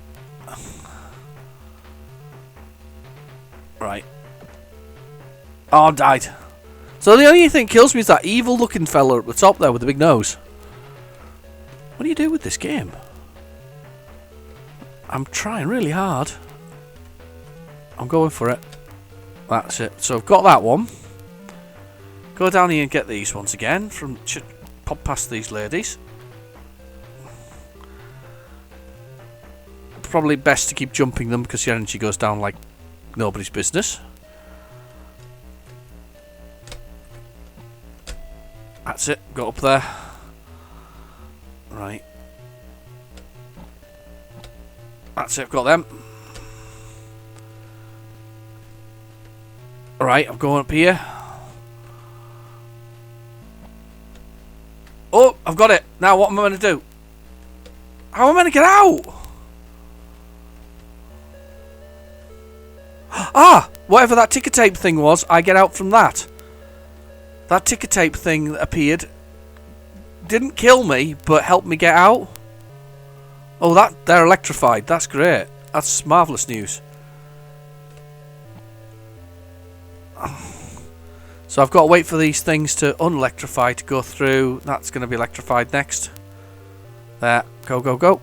Right. Oh, I died. So the only thing that kills me is that evil-looking fella at the top there with the big nose. What do you do with this game? I'm trying really hard. I'm going for it. That's it. So I've got that one. Go down here and get these ones again. Pop past these ladies. Probably best to keep jumping them because your energy goes down like nobody's business. That's it. Got up there. Right. That's it. I've got them. Alright, I'm going up here. Oh, I've got it. Now what am I going to do? How am I going to get out? Ah! Whatever that ticker tape thing was, I get out from that. That ticker tape thing that appeared didn't kill me, but helped me get out. Oh, they're electrified. That's great. That's marvellous news. So I've got to wait for these things to unelectrify to go through. That's going to be electrified next. There. Go, go, go.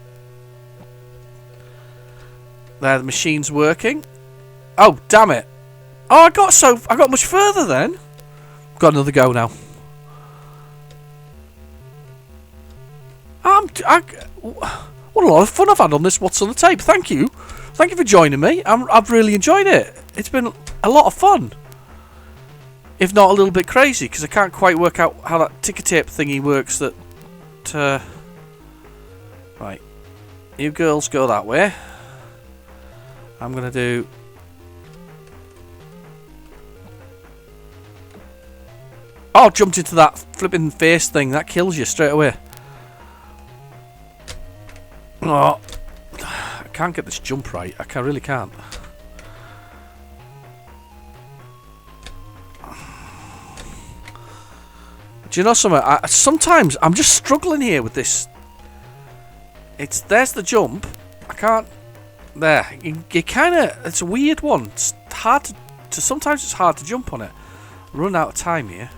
There, the machine's working. Oh, damn it. Oh, I got much further then. Got another go now. What a lot of fun I've had on this What's on the Tape. Thank you. Thank you for joining me. I've really enjoyed it. It's been a lot of fun. If not a little bit crazy, because I can't quite work out how that ticker tape thingy works. Right. You girls go that way. I'm going to do... Oh, jumped into that flipping face thing. That kills you straight away. Oh, I can't get this jump right. I really can't. Do you know something? Sometimes I'm just struggling here with this. There's the jump. I can't. There. You kind of. It's a weird one. It's hard to. Sometimes it's hard to jump on it. Run out of time here.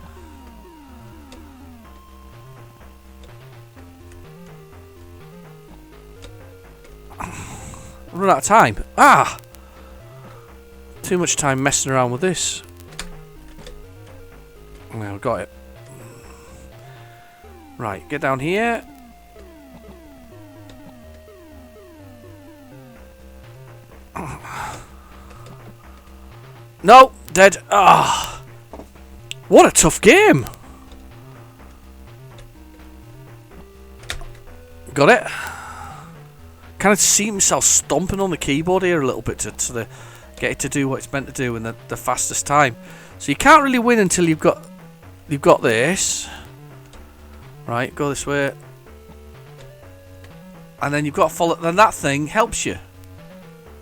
Run out of time. Ah! Too much time messing around with this. Well, got it. Right, get down here. No, dead. Ah! What a tough game. Got it. Kind of see myself stomping on the keyboard here a little bit to get it to do what it's meant to do in the fastest time. So you can't really win until you've got this. Right, go this way. And then you've got to follow. Then that thing helps you.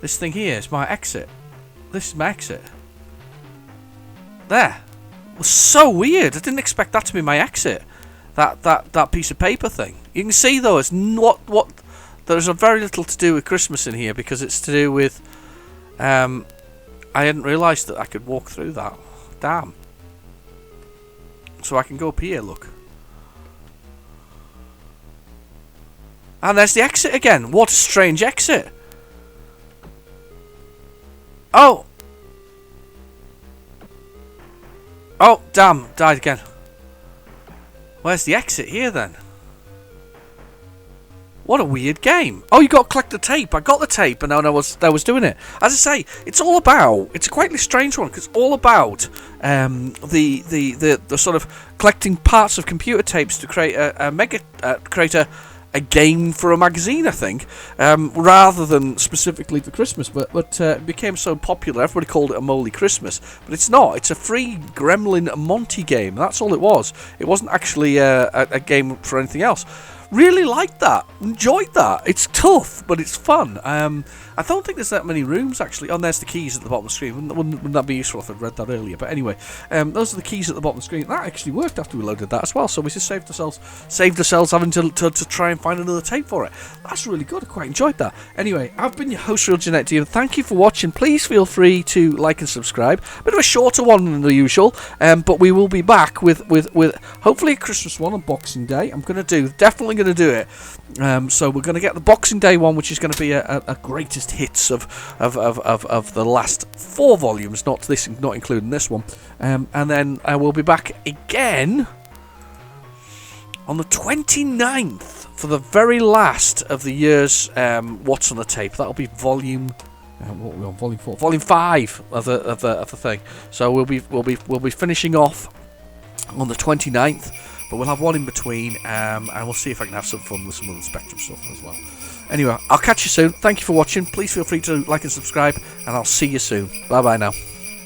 This thing here is my exit. This is my exit. There. It was so weird. I didn't expect that to be my exit. That piece of paper thing. You can see though, it's what. There's a very little to do with Christmas in here because it's to do with. I hadn't realised that I could walk through that. Damn. So I can go up here. Look. And there's the exit again. What a strange exit. Oh. Oh, damn. Died again. Where's the exit here then? What a weird game. Oh, you got to collect the tape. I got the tape and I was doing it. As I say, it's all about... It's a quite strange one because it's all about the sort of collecting parts of computer tapes to create a game for a magazine, I think, rather than specifically for Christmas. But it became so popular, everybody called it a Moly Christmas. But it's not. It's a free Gremlin Monty game. That's all it was. It wasn't actually a game for anything else. Really liked that. Enjoyed that. It's tough, but it's fun. I don't think there's that many rooms, actually. Oh, and there's the keys at the bottom of the screen. Wouldn't that be useful if I'd read that earlier? But anyway, those are the keys at the bottom of the screen. That actually worked after we loaded that as well. So we just saved ourselves having to try and find another tape for it. That's really good. I quite enjoyed that. Anyway, I've been your host, Real Jeanette D, and thank you for watching. Please feel free to like and subscribe. A bit of a shorter one than the usual, but we will be back with hopefully a Christmas one on Boxing Day. Definitely going to do it. So we're going to get the Boxing Day one, which is going to be a greatest hits of the last 4 volumes, not including this one. And then we'll be back again on the 29th for the very last of the year's What's on the Tape. That'll be volume. What are we on? Volume 4, volume 5 of the thing. So we'll be finishing off on the 29th. But we'll have one in between, and we'll see if I can have some fun with some of the Spectrum stuff as well. Anyway, I'll catch you soon. Thank you for watching. Please feel free to like and subscribe, and I'll see you soon. Bye-bye now.